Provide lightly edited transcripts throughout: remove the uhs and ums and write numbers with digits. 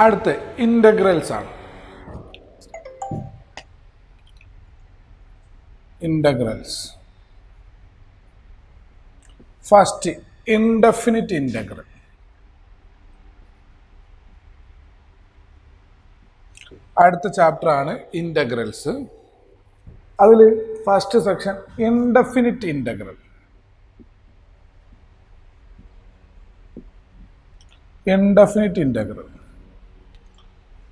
അടുത്ത ഇൻ്റഗ്രൽസ് ആണ്. Integrals. First indefinite integral. അടുത്ത ചാപ്റ്റർ ആണ് ഇൻ്റഗ്രൽസ്. അതിൽ first section indefinite integral. Indefinite integral.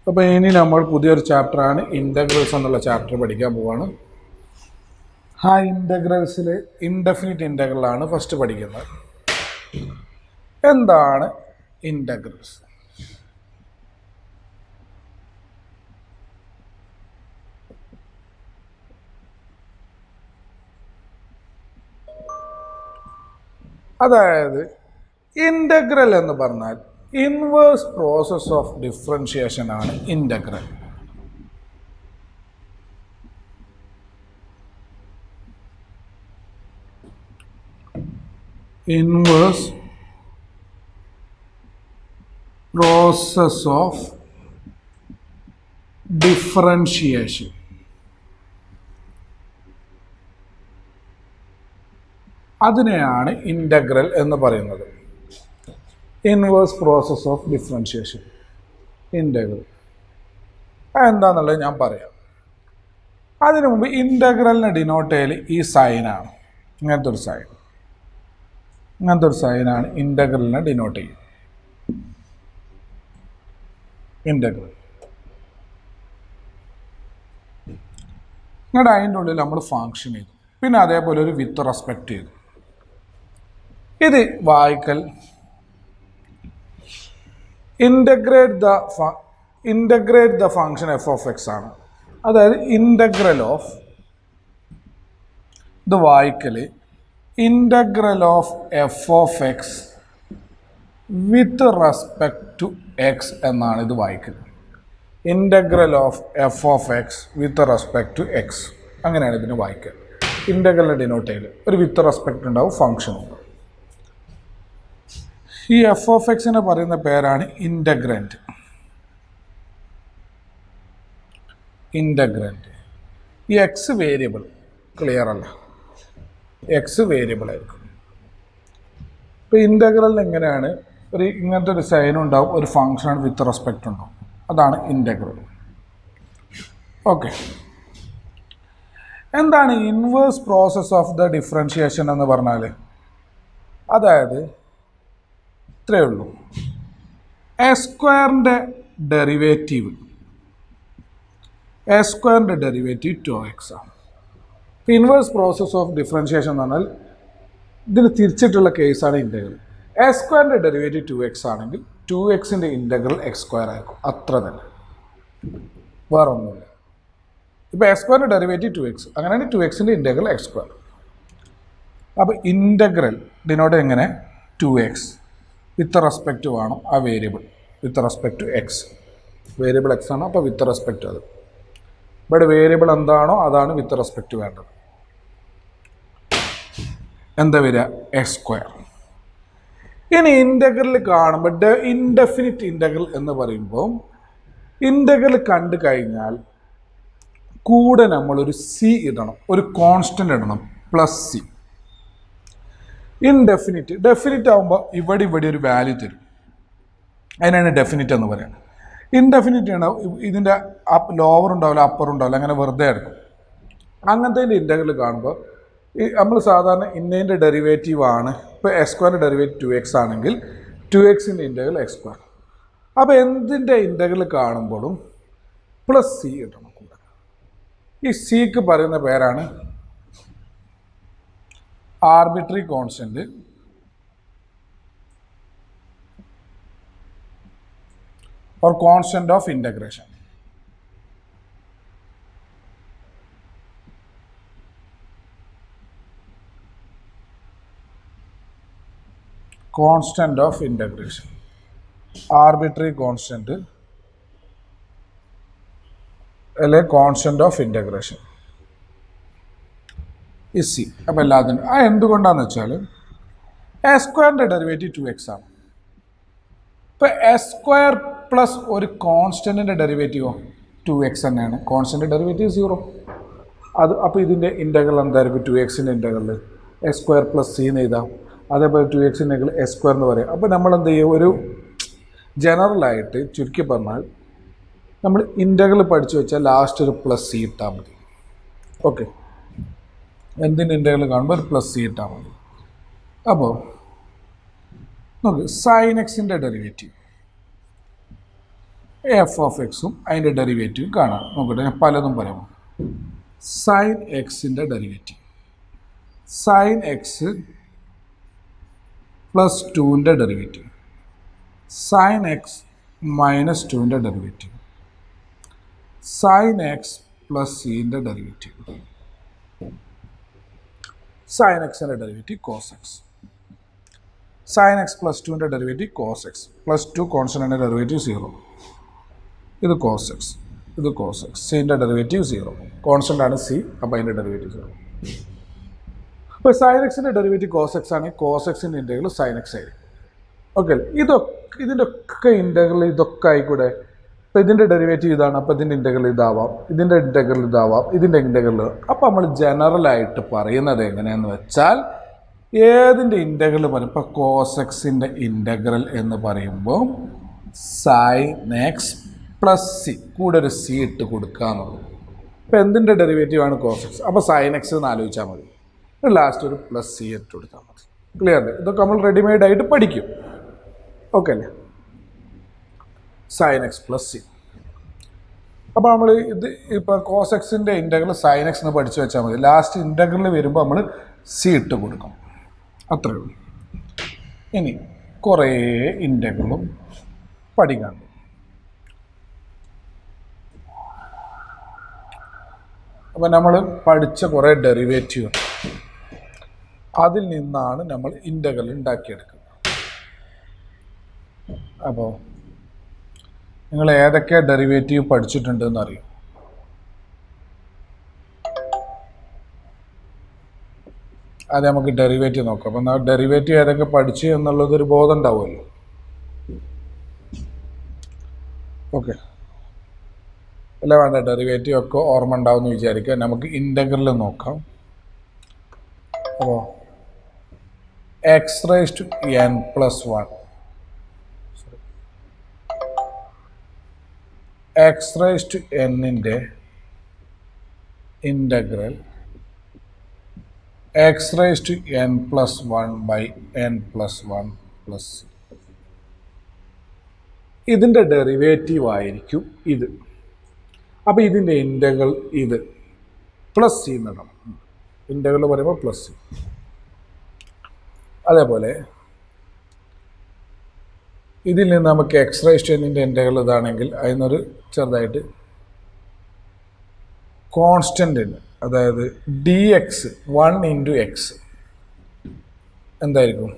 അപ്പോൾ ഇനി നമ്മൾ പുതിയൊരു ചാപ്റ്ററാണ് ഇൻ്റഗ്രൽസ് എന്നുള്ള ചാപ്റ്റർ പഠിക്കാൻ പോവാണ്. ആ ഇൻ്റഗ്രൽസിൽ ഇൻഡെഫിനിറ്റ് ഇൻ്റഗ്രലാണ് ഫസ്റ്റ് പഠിക്കുന്നത്. എന്താണ് ഇൻ്റഗ്രൽസ്? അതായത് ഇൻ്റഗ്രൽ എന്ന് പറഞ്ഞാൽ ഇൻവേഴ്സ് പ്രോസസ് ഓഫ് ഡിഫറൻഷിയേഷൻ ആണ് integral. Inverse process of differentiation. അതിനെയാണ് ഇൻ്റഗ്രൽ എന്ന് പറയുന്നത്. Inverse process of differentiation, integral. അതെന്താണെന്നുള്ളത് ഞാൻ പറയാം. അതിനു മുമ്പ് ഇൻ്റഗ്രലിനെ ഡിനോട്ട് ചെയ്യൽ ഈ സൈനാണ്. ഇങ്ങനത്തെ ഒരു സൈൻ, ഇങ്ങനത്തെ ഒരു സൈനാണ് ഇൻ്റഗ്രലിനെ ഡിനോട്ട് ചെയ്യുക. ഇൻ്റഗ്രൽ ഇങ്ങോട്ട് അതിൻ്റെ ഉള്ളിൽ നമ്മൾ ഫങ്ഷൻ ചെയ്തു, പിന്നെ അതേപോലെ ഒരു വിത്ത് റെസ്പെക്റ്റ് ചെയ്തു. ഇത് വായിക്കൽ integrate the function F of X ആണ്. അതായത് ഇൻ്റഗ്രൽ ഓഫ് ഇത് വായിക്കൽ integral of F of X with respect to X എന്നാണ് ഇത് വായിക്കൽ. Integral of F of X with respect to X, അങ്ങനെയാണ് ഇതിന് വായിക്കൽ. ഇൻ്റഗ്രലിനെ ഡിനോട്ട് ചെയ്യൽ ഒരു വിത്ത് റെസ്പെക്ട് ഉണ്ടാവും, ഫങ്ഷൻ ഉണ്ടാവും. ഈ എഫ് ഓഫ് എക്സിനെ പറയുന്ന പേരാണ് ഇൻ്റഗ്രൻ്റ്. ഇൻ്റഗ്രൻ്റ്. ഈ എക്സ് വേരിയബിൾ ക്ലിയർ അല്ല, എക്സ് വേരിയബിൾ ആയിരിക്കും. ഇപ്പോൾ ഇൻ്റഗ്രലിന് എങ്ങനെയാണ് ഒരു ഇങ്ങനത്തെ ഒരു സൈൻ ഉണ്ടാവും, ഒരു ഫങ്ഷൻ വിത്ത് റെസ്പെക്റ്റ് ഉണ്ടാവും. അതാണ് ഇൻ്റഗ്രൽ. ഓക്കെ. എന്താണ് inverse process of the differentiation എന്ന് പറഞ്ഞാൽ? അതായത് ഇത്രയേ ഉള്ളൂ, എ സ്ക്വയറിൻ്റെ ഡെറിവേറ്റീവ്, എ സ്ക്വയറിൻ്റെ ഡെറിവേറ്റീവ് 2x ആണ്. ഇപ്പോൾ ഇൻവേഴ്സ് പ്രോസസ് ഓഫ് ഡിഫറൻഷിയേഷൻ എന്ന് പറഞ്ഞാൽ ഇതിന് തിരിച്ചിട്ടുള്ള കേസാണ് ഇൻ്റഗ്രൽ. എ സ്ക്വയറിൻ്റെ ഡെറിവേറ്റീവ് 2x ആണെങ്കിൽ 2xൻ്റെ ഇൻ്റഗ്രൽ എക്സ് സ്ക്വയർ ആയിരിക്കും. അത്ര തന്നെ, വേറെ ഒന്നുമില്ല. ഇപ്പോൾ എ സ്ക്വയറിൻ്റെ ഡെറിവേറ്റീവ് 2x, അങ്ങനെയാണ് 2xൻ്റെ ഇൻ്റഗ്രൽ എക്സ് സ്ക്വയർ. അപ്പോൾ ഇൻ്റഗ്രൽ ഡിനോട്ട് എങ്ങനെ? 2x വിത്ത് റെസ്പെക്റ്റ് വേണം ആ variable, with respect to x. Variable x ആണ്, അപ്പോൾ വിത്ത് റെസ്പെക്റ്റ് അത്. ഇവിടെ വേരിയബിൾ എന്താണോ അതാണ് വിത്ത് റെസ്പെക്റ്റ് വേണ്ടത്. എന്താ വരിക? X square. ഇനി ഇൻ്റഗ്രൽ കാണുമ്പോൾ ഇൻഡെഫിനിറ്റ് ഇൻ്റഗ്രൽ എന്ന് പറയുമ്പോൾ ഇൻ്റഗ്രൽ കണ്ടു കഴിഞ്ഞാൽ കൂടെ നമ്മളൊരു സി ഇടണം, ഒരു കോൺസ്റ്റൻ്റ് ഇടണം, +c. ഇൻഡെഫിനിറ്റ് ഡെഫിനിറ്റ് ആകുമ്പോൾ ഇവിടെ ഒരു വാല്യൂ തരും, അതിനാണ് ഡെഫിനിറ്റ് എന്ന് പറയുന്നത്. ഇൻഡെഫിനിറ്റ് ആണ് ഇതിൻ്റെ ലോവർ ഉണ്ടാവില്ല, അപ്പർ ഉണ്ടാവില്ല, അങ്ങനെ വെറുതെ എടുക്കും. അങ്ങനത്തെ ഇൻ്റഗ്രൽ കാണുമ്പോൾ നമ്മൾ സാധാരണ ഇന്നതിൻ്റെ ഡെറിവേറ്റീവ് ആണ്. ഇപ്പോൾ എക്സ് സ്ക്വയറിൻ്റെ ഡെറിവേറ്റീവ് 2x ആണെങ്കിൽ 2xൻ്റെ ഇൻ്റഗ്രൽ എക്സ് സ്ക്വയർ. അപ്പോൾ എന്തിൻ്റെ ഇൻ്റഗ്രൽ കാണുമ്പോഴും +c ഇടണം കൂടെ. ഈ സിക്ക് പറയുന്ന പേരാണ് arbitrary constant or constant of integration. Constant of integration, arbitrary constant അല്ലെ constant of integration is C. അപ്പോൾ എല്ലാത്തിനും എന്തുകൊണ്ടാണെന്ന് വെച്ചാൽ എ സ്ക്വയറിൻ്റെ ഡെറിവേറ്റീവ് 2x ആണ്. ഇപ്പോൾ എ സ്ക്വയർ പ്ലസ് ഒരു കോൺസ്റ്റൻറ്റിൻ്റെ ഡെറിവേറ്റീവോ 2x തന്നെയാണ്. Constant derivative 0. അത് അപ്പോൾ ഇതിൻ്റെ ഇൻ്റഗ്രൽ എന്തായിരിക്കും? 2xൻ്റെ integral S square plus C എന്ന് എഴുതാം. അതേപോലെ 2xൻ്റെ ഇൻ്റഗ്രൽ എസ് സ്ക്വയർ എന്ന് പറയാം. അപ്പോൾ നമ്മൾ എന്ത് ചെയ്യും? ഒരു ജനറലായിട്ട് ചുരുക്കി പറഞ്ഞാൽ നമ്മൾ ഇൻ്റഗ്രൽ പഠിച്ചു വെച്ചാൽ ലാസ്റ്റ് ഒരു പ്ലസ് സി ഇട്ടാൽ മതി. ഓക്കെ, എന്തിൻ്റെ ഇൻ്റഗ്രൽ കാണുമ്പോൾ ഒരു പ്ലസ് സി ഇട്ടാൽ മതി. അപ്പോൾ നോക്ക്, സൈൻ എക്സിൻ്റെ ഡെറിവേറ്റീവ് എഫ് ഓഫ് എക്സും അതിൻ്റെ ഡെറിവേറ്റീവും കാണാം. നോക്കട്ടെ, ഞാൻ പലതും പറയാം. സൈൻ എക്സിൻ്റെ ഡെറിവേറ്റീവ് സൈൻ എക്സ് പ്ലസ് 2ൻ്റെ ഡെറിവേറ്റീവ്, സൈൻ എക്സ് മൈനസ് 2ൻ്റെ ഡെറിവേറ്റീവ്, സൈൻ എക്സ് പ്ലസ് സിൻ്റെ ഡെറിവേറ്റീവ്, സൈൻ എക്സിൻ്റെ derivative cos X, sine X plus 2ൻ്റെ ഡെറിവേറ്റീവ് കോസ് എക്സ് പ്ലസ് 2 കോൺസ്റ്റൻ്റിൻ്റെ ഡെറിവേറ്റീവ് 0. ഇത് കോസ് എക്സ്, ഇത് കോസ് എക്സ്, സിൻ്റെ ഡെറിവേറ്റീവ് 0. കോൺസ്റ്റൻ്റ് ആണ് സി, അപ്പോൾ അതിൻ്റെ ഡെറിവേറ്റീവ് 0. അപ്പോൾ സൈൻ എക്സിൻ്റെ ഡെറിവേറ്റീവ് കോസ് എക്സ് ആണെങ്കിൽ കോസ് എക്സിൻ്റെ ഇൻ്റഗ്രൽ സൈൻ എക്സ് ആയിരിക്കും. ഓക്കെ അല്ലേ? ഇതിൻ്റെ ഒക്കെ ഇൻ്റഗ്രൽ ഇതൊക്കെ ആയിക്കൂടെ. അപ്പോൾ ഇതിൻ്റെ ഡെറിവേറ്റീവ് ഇതാണ്, അപ്പോൾ ഇതിൻ്റെ ഇൻ്റഗ്രൽ ഇതാവാം, ഇതിൻ്റെ ഇൻ്റഗ്രൽ ഇതാവാം, ഇതിൻ്റെ ഇൻ്റഗ്രൽ. അപ്പോൾ നമ്മൾ ജനറലായിട്ട് പറയുന്നത് എങ്ങനെയാണെന്ന് വെച്ചാൽ ഏതിൻ്റെ ഇൻ്റഗ്രൽ പറയും? ഇപ്പോൾ കോസ് എക്സിൻ്റെ ഇൻ്റഗ്രൽ എന്ന് പറയുമ്പോൾ സൈൻ എക്സ് പ്ലസ് സി, കൂടെ ഒരു സി ഇട്ട് കൊടുക്കുക എന്നുള്ളത്. ഇപ്പോൾ എന്തിൻ്റെ ഡെറിവേറ്റീവാണ് കോസ് എക്സ്? അപ്പോൾ സൈൻ എക്സ് എന്ന് ആലോചിച്ചാൽ മതി. ലാസ്റ്റ് ഒരു പ്ലസ് സി ഇട്ട് കൊടുത്താൽ മതി. ക്ലിയർ അല്ലേ? ഇതൊക്കെ നമ്മൾ റെഡിമെയ്ഡ് ആയിട്ട് പഠിക്കും. ഓക്കെ അല്ലേ? Sine X plus C. അപ്പോൾ നമ്മൾ ഇത് ഇപ്പോൾ കോസ് എക്സിൻ്റെ ഇൻ്റഗ്രൽ സൈൻ എക്സ് എന്ന് പഠിച്ചു വെച്ചാൽ മതി. ലാസ്റ്റ് ഇൻ്റഗ്രൽ വരുമ്പോൾ നമ്മൾ സി ഇട്ട് കൊടുക്കും. അത്രയേ ഉള്ളൂ. ഇനി കുറേ ഇൻ്റഗ്രലും പഠിക്കാനുണ്ട്. അപ്പോൾ നമ്മൾ പഠിച്ച കുറേ ഡെറിവേറ്റീവ്, അതിൽ നിന്നാണ് നമ്മൾ ഇൻ്റഗ്രൽ ഉണ്ടാക്കിയെടുക്കുന്നത്. അപ്പോൾ നിങ്ങൾ ഏതൊക്കെ ഡെറിവേറ്റീവ് പഠിച്ചിട്ടുണ്ടെന്ന് അറിയും. അത് നമുക്ക് ഡെറിവേറ്റീവ് നോക്കാം. അപ്പം ഡെറിവേറ്റീവ് ഏതൊക്കെ പഠിച്ചു എന്നുള്ളതൊരു ബോധം ഉണ്ടാവുമല്ലോ. ഓക്കെ അല്ല, വേണ്ട, ഡെറിവേറ്റീവ് ഒക്കെ ഓർമ്മ ഉണ്ടാവും എന്ന് വിചാരിക്കുക. നമുക്ക് ഇൻ്റഗ്രൽ നോക്കാം. അപ്പോൾ X raise to N plus 1, X raise to എന്നിൻ്റെ integral X raise to N plus 1 by N plus 1 plus C. ഇതിൻ്റെ ഡെറിവേറ്റീവ് ആയിരിക്കും ഇത്. അപ്പോൾ ഇതിൻ്റെ ഇൻ്റഗ്രൽ ഇത് പ്ലസ് സി എന്നിടണം. ഇൻ്റഗ്രൽ പറയുമ്പോൾ പ്ലസ് സി. അതേപോലെ ഇതിൽ നിന്ന് നമുക്ക് എക്സ് റൈസ് ടു എന്നിൻ്റെ ഇൻ്റഗ്രൽ ഇതാണെങ്കിൽ അതിൽ നിന്നൊരു ചെറുതായിട്ട് കോൺസ്റ്റൻ്റ് ഉണ്ട്. അതായത് ഡി എക്സ് 1 ഇൻറ്റു എക്സ് എന്തായിരിക്കും?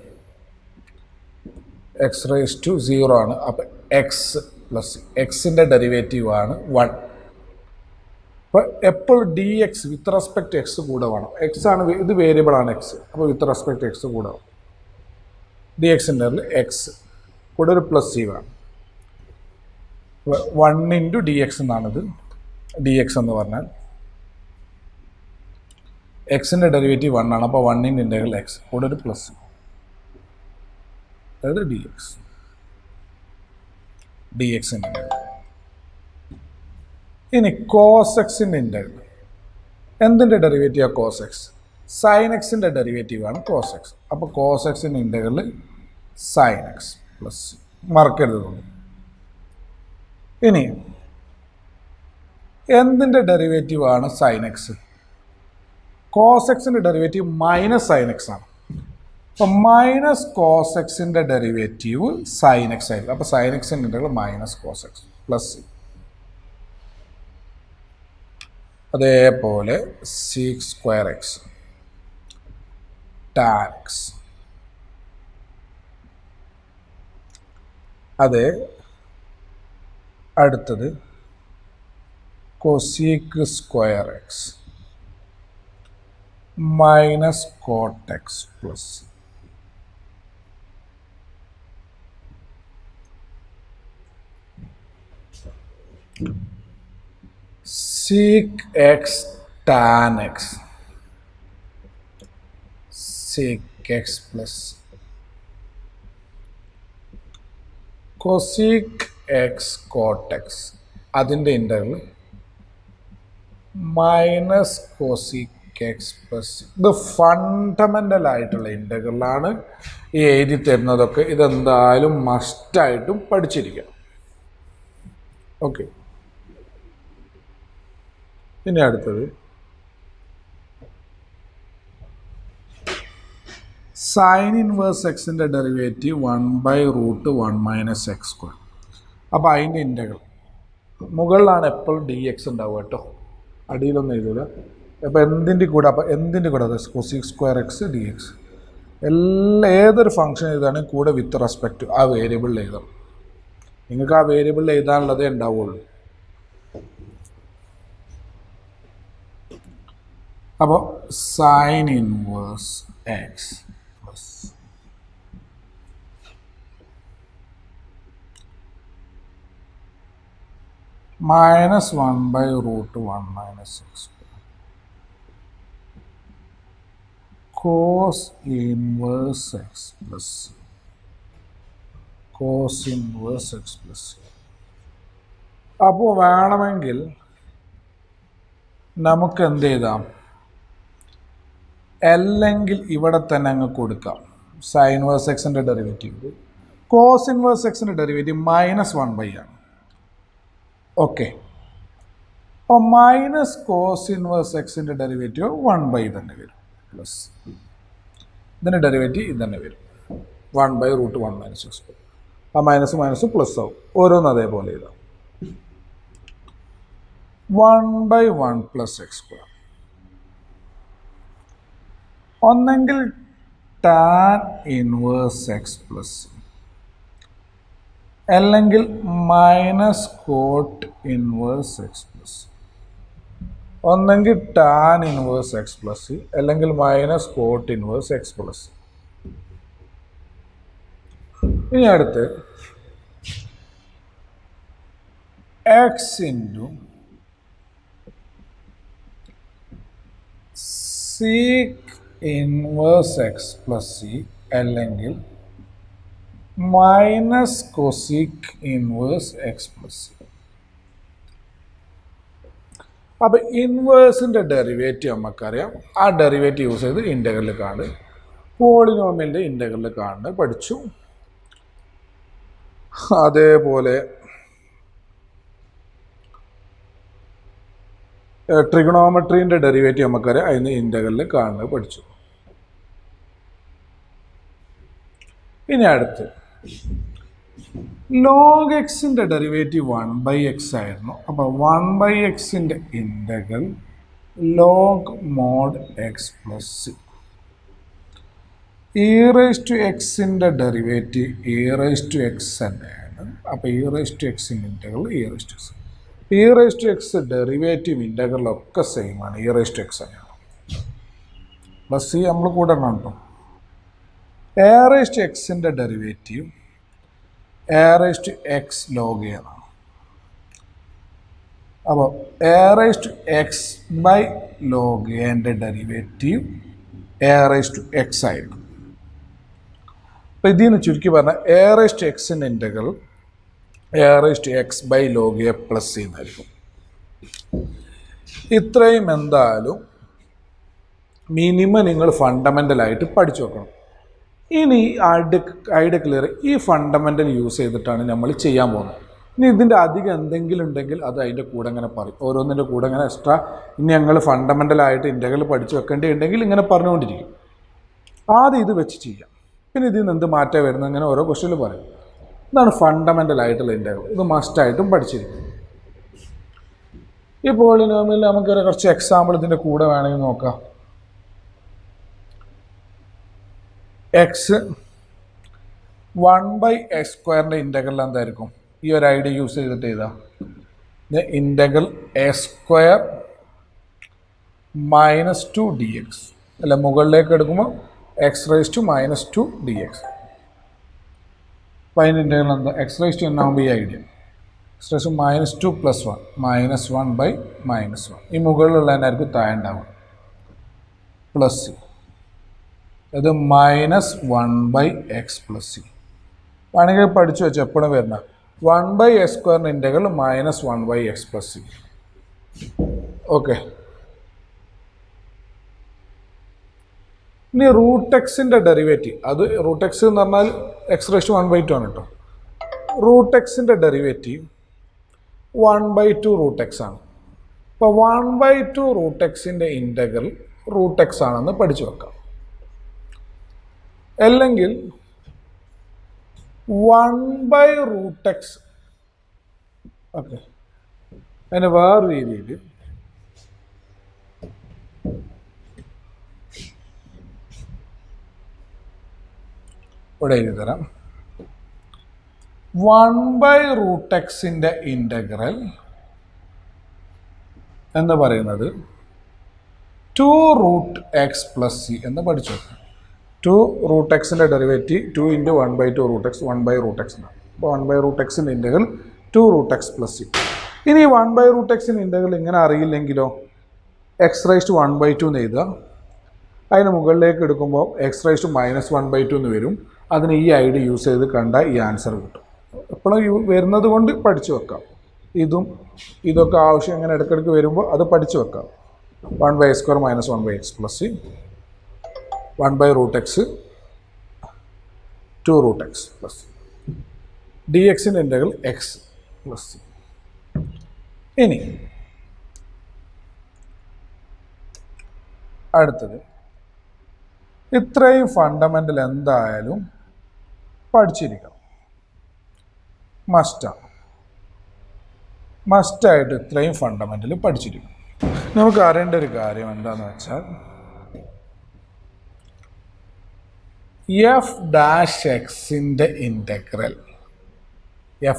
എക്സ് റൈസ് ടു 0 ആണ്. അപ്പോൾ എക്സ് പ്ലസ് എക്സിൻ്റെ ഡെറിവേറ്റീവ് ആണ് 1. അപ്പോൾ എപ്പോൾ D X with respect X കൂടെ വേണം. എക്സ് ആണ്, ഇത് വേരിയബിൾ ആണ് എക്സ്. അപ്പോൾ വിത്ത് റെസ്പെക്റ്റ് എക്സ് കൂടെ വേണം. ഡി എക്സിൻ്റെ എക്സ് കൂടെ ഒരു പ്ലസ് സി വേണം. 1 ഇൻറ്റു ഡി എക്സ് എന്നാണിത്. ഡി എക്സ് എന്ന് പറഞ്ഞാൽ എക്സിൻ്റെ ഡെറിവേറ്റീവ് 1 ആണ്. അപ്പോൾ 1 ഇൻ്റഗ്രൽ എക്സ് കൂടെ ഒരു പ്ലസ്, അതായത് ഡി എക്സ്, ഡി എക്സിൻ്റെ ഇൻ്റഗ്രൽ. ഇനി കോസ് എക്സിൻ്റെ ഇൻ്റഗ്രൽ. എന്തിൻ്റെ ഡെറിവേറ്റീവാണ് കോസ് എക്സ്? സൈൻ എക്സിൻ്റെ ഡെറിവേറ്റീവാണ് കോസ് എക്സ്. അപ്പോൾ കോസ് എക്സിൻ്റെ ഇൻ്റഗ്രൽ സൈൻ എക്സ് പ്ലസ്, മറക്കരുത്. ഇനി എന്തിൻ്റെ ഡെറിവേറ്റീവാണ് സൈൻ എക്സ്? കോസ് എക്സിൻ്റെ ഡെറിവേറ്റീവ് മൈനസ് സൈൻ എക്സ് ആണ്. അപ്പോൾ മൈനസ് കോസ് എക്സിൻ്റെ ഡെറിവേറ്റീവ് സൈൻ എക്സ് ആയിരിക്കും. അപ്പോൾ സൈൻ എക്സിൻ്റെ integral minus cos X plus C. അതേപോലെ sec square X tan X. അത് അടുത്തത് cosec square X minus coat X plus. sec x tan x, sec x plus cosec x cot x, അതിൻ്റെ integral minus കോസിക് X plus. ഇത് fundamental ആയിട്ടുള്ള ഇൻ്റഗ്രലാണ്. ഈ എഴുതി തരുന്നതൊക്കെ ഇതെന്തായാലും മസ്റ്റായിട്ടും പഠിച്ചിരിക്കണം. ഓക്കെ, ഇനി അടുത്തത് സൈൻ ഇൻവേഴ്സ് എക്സിൻ്റെ ഡെറിവേറ്റീവ് 1/√1 - x². അപ്പോൾ അതിൻ്റെ ഇൻ്റഗ്രൽ മുകളിലാണ് എപ്പോഴും ഡി എക്സ് ഉണ്ടാവുക കേട്ടോ, അടിയിലൊന്നും എഴുതില്ല. അപ്പോൾ എന്തിൻ്റെ കൂടെ കോസിക് സ്ക്വയർ എക്സ് ഡി എക്സ് ഏതൊരു ഫംഗ്ഷൻ എഴുതുകയാണെങ്കിൽ കൂടെ വിത്ത് റെസ്പെക്റ്റ് ആ വേരിയബിളിൽ എഴുതണം. നിങ്ങൾക്ക് ആ വേരിയബിളിൽ എഴുതാനുള്ളതേ ഉണ്ടാവുള്ളൂ. അപ്പോൾ sine inverse X plus -1/√1 - x² cos inverse x plus cos inverse x plus. അപ്പോൾ വേണമെങ്കിൽ നമുക്ക് എന്ത് ചെയ്താം, അല്ലെങ്കിൽ ഇവിടെ തന്നെ അങ്ങ് കൊടുക്കാം. സൈൻ ഇൻവേഴ്സ് എക്സിൻ്റെ ഡെറിവേറ്റീവ് കോസ് ഇൻവേഴ്സ് എക്സിൻ്റെ ഡെറിവേറ്റീവ് -1/, ആണ്. ഓക്കെ, അപ്പോൾ മൈനസ് കോസ് ഇൻവേഴ്സ് എക്സിൻ്റെ ഡെറിവേറ്റീവ് 1/, തന്നെ വരും. പ്ലസ് ഇതിൻ്റെ ഡെറിവേറ്റീവ് ഇത് തന്നെ വരും 1/√1 - x². ആ മൈനസ് മൈനസ് പ്ലസ് ആവും. ഓരോന്നും അതേപോലെ ഇതാവും. 1/1 + x². ഒന്നെങ്കിൽ ടാൻ ഇൻവേഴ്സ് എക്സ് പ്ലസ്, അല്ലെങ്കിൽ minus cot inverse X plus. ഒന്നെങ്കിൽ ടാൻ ഇൻവേഴ്സ് എക്സ് പ്ലസ്, അല്ലെങ്കിൽ minus cot inverse X plus. ഇനി അടുത്ത് X into sec inverse X plus C, അല്ലെങ്കിൽ minus cosec inverse X plus C. അപ്പോൾ ഇൻവേഴ്സിൻ്റെ derivative നമുക്കറിയാം. ആ ഡെറിവേറ്റീവ് യൂസ് ചെയ്ത് ഇൻ്റഗ്രൽ കാണുക. പോളിനോമിയലിൻ്റെ ഇൻ്റഗ്രൽ കാണുന്നത് പഠിച്ചു. അതേപോലെ ട്രിഗണോമെട്രീൻ്റെ ഡെറിവേറ്റീവ് നമുക്കറിയാം. അതിന് ഇൻ്റഗ്രൽ കാണുന്നത് പഠിച്ചു. ഇനി അടുത്ത് log എക്സിൻ്റെ ഡെറിവേറ്റീവ് 1/x ആയിരുന്നു. അപ്പോൾ 1/xൻ്റെ integral log mod x plus c. e⁻x derivative e⁻x തന്നെയാണ്. അപ്പോൾ e⁻xൻ്റെ ഇൻ്റഗ്രൽ e⁻x ഡെറിവേറ്റീവ് ഇൻ്റഗ്രലൊക്കെ സെയിം ആണ്. e⁻x തന്നെയാണ്. പ്ലസ് സി നമ്മൾ കൂടെ കേട്ടോ. e⁻xൻ്റെ ഡെറിവേറ്റീവ് e⁻x log a ആണ്. അപ്പോൾ e⁻x/log a ഡെറിവേറ്റീവ് e⁻x ആയിരിക്കും. അപ്പോൾ ഇതിന് ചുരുക്കി പറഞ്ഞാൽ e⁻xൻ്റെ integral e⁻x/log a plus c എന്നായിരിക്കും. ഇത്രയും എന്തായാലും മിനിമം നിങ്ങൾ ഫണ്ടമെൻ്റലായിട്ട് പഠിച്ചു വെക്കണം. ഇനി ഐഡിയ ക്ലിയർ, ഈ ഫണ്ടമെൻ്റൽ യൂസ് ചെയ്തിട്ടാണ് നമ്മൾ ചെയ്യാൻ പോകുന്നത്. ഇനി ഇതിൻ്റെ അധികം എന്തെങ്കിലും ഉണ്ടെങ്കിൽ അത് അതിൻ്റെ കൂടെ ഇങ്ങനെ പറയും. ഓരോന്നിൻ്റെ കൂടെ ഇങ്ങനെ എക്സ്ട്രാ ഇനി ഞങ്ങൾ ഫണ്ടമെൻ്റലായിട്ട് ഇൻ്റഗ്രൽ പഠിച്ചു വെക്കേണ്ടിയുണ്ടെങ്കിൽ ഇങ്ങനെ പറഞ്ഞുകൊണ്ടിരിക്കും. ആദ്യം ഇത് വെച്ച് ചെയ്യാം, പിന്നെ ഇതിൽ നിന്ന് എന്ത് മാറ്റം വരുന്നത് ഇങ്ങനെ ഓരോ ക്വസ്റ്റ്യനിൽ പറയും. ഇതാണ് ഫണ്ടമെൻ്റലായിട്ടുള്ള ഇൻ്റഗ്രൽ. ഇത് മസ്റ്റായിട്ടും പഠിച്ചിരിക്കും. ഈ പോളിനോമിയൽ നമുക്ക് കുറച്ച് എക്സാമ്പിൾ ഇതിൻ്റെ കൂടെ വേണമെങ്കിൽ നോക്കാം. എക്സ് 1/x² ഇൻ്റഗ്രൽ എന്തായിരിക്കും? ഈ ഒരു ഐഡിയ യൂസ് ചെയ്തിട്ട് ചെയ്താൽ ഇൻ്റഗ്രൽ a² -2 dx, അല്ല മുകളിലേക്ക് എടുക്കുമ്പോൾ x⁻²- dx. അപ്പോൾ അതിൻ്റെ ഇൻ്റഗ്രൽ എന്താ? x⁻n ആകുമ്പോൾ ഈ ഐഡിയ -2 + 1 -1/-1 ഈ മുകളിലുള്ളതിനായിരിക്കും താഴെ ഉണ്ടാവുക പ്ലസ് സി ഇത് -1/x + c വേണമെങ്കിൽ പഠിച്ചു വെച്ചു എപ്പോഴും വരുന്ന 1/s² integral -1/x + c okay. ഇനി √x ഡെറിവേറ്റീവ് അത് √x എന്ന് പറഞ്ഞാൽ x⁻⁴ ആണ് കേട്ടോ. √x ഡെറിവേറ്റീവ് 1/2 √x ആണ്. അപ്പോൾ 1/2 √x ഇൻ്റഗ്രൽ √x ആണെന്ന് പഠിച്ചു വെക്കാം. അല്ലെങ്കിൽ 1/√x ഓക്കെ. അതിന് വേറെ രീതിയിൽ ഇവിടെ എഴുതി തരാം. 1/√x ഇൻ്റഗ്രൽ എന്ന് പറയുന്നത് 2√x + c എന്ന് പഠിച്ചു. 2√x ഡെറിവേറ്റീവ് 2 × 1/2 √x 1/√x എന്നാണ്. അപ്പോൾ 1/√x ഇൻ്റഗ്രൽ 2√x + c. ഇനി 1/√x ഇൻ്റഗ്രൽ ഇങ്ങനെ അറിയില്ലെങ്കിലോ x⁻⁴ എന്ന് എഴുതുക. അതിന് മുകളിലേക്ക് എടുക്കുമ്പോൾ x⁻⁻1/2 എന്ന് വരും. അതിന് ഈ ഐഡിയ യൂസ് ചെയ്ത് കണ്ടാൽ ഈ ആൻസർ കിട്ടും. എപ്പോഴും വരുന്നത് കൊണ്ട് പഠിച്ചു വെക്കാം. ഇതൊക്കെ ആവശ്യം ഇങ്ങനെ ഇടയ്ക്കിടയ്ക്ക് വരുമ്പോൾ അത് പഠിച്ചു വെക്കാം. 1/s² - 1/x + c 1/√x 2√x + c dx integral x + c. ഇനി അടുത്തത് ഇത്രയും ഫണ്ടമെൻ്റൽ എന്തായാലും പഠിച്ചിരിക്കണം. മസ്റ്റായിട്ട് ഇത്രയും ഫണ്ടമെൻ്റൽ പഠിച്ചിരിക്കണം. നമുക്ക് അറിയേണ്ട ഒരു കാര്യം എന്താണെന്ന് വെച്ചാൽ f'(x) ഇൻ്റഗ്രൽ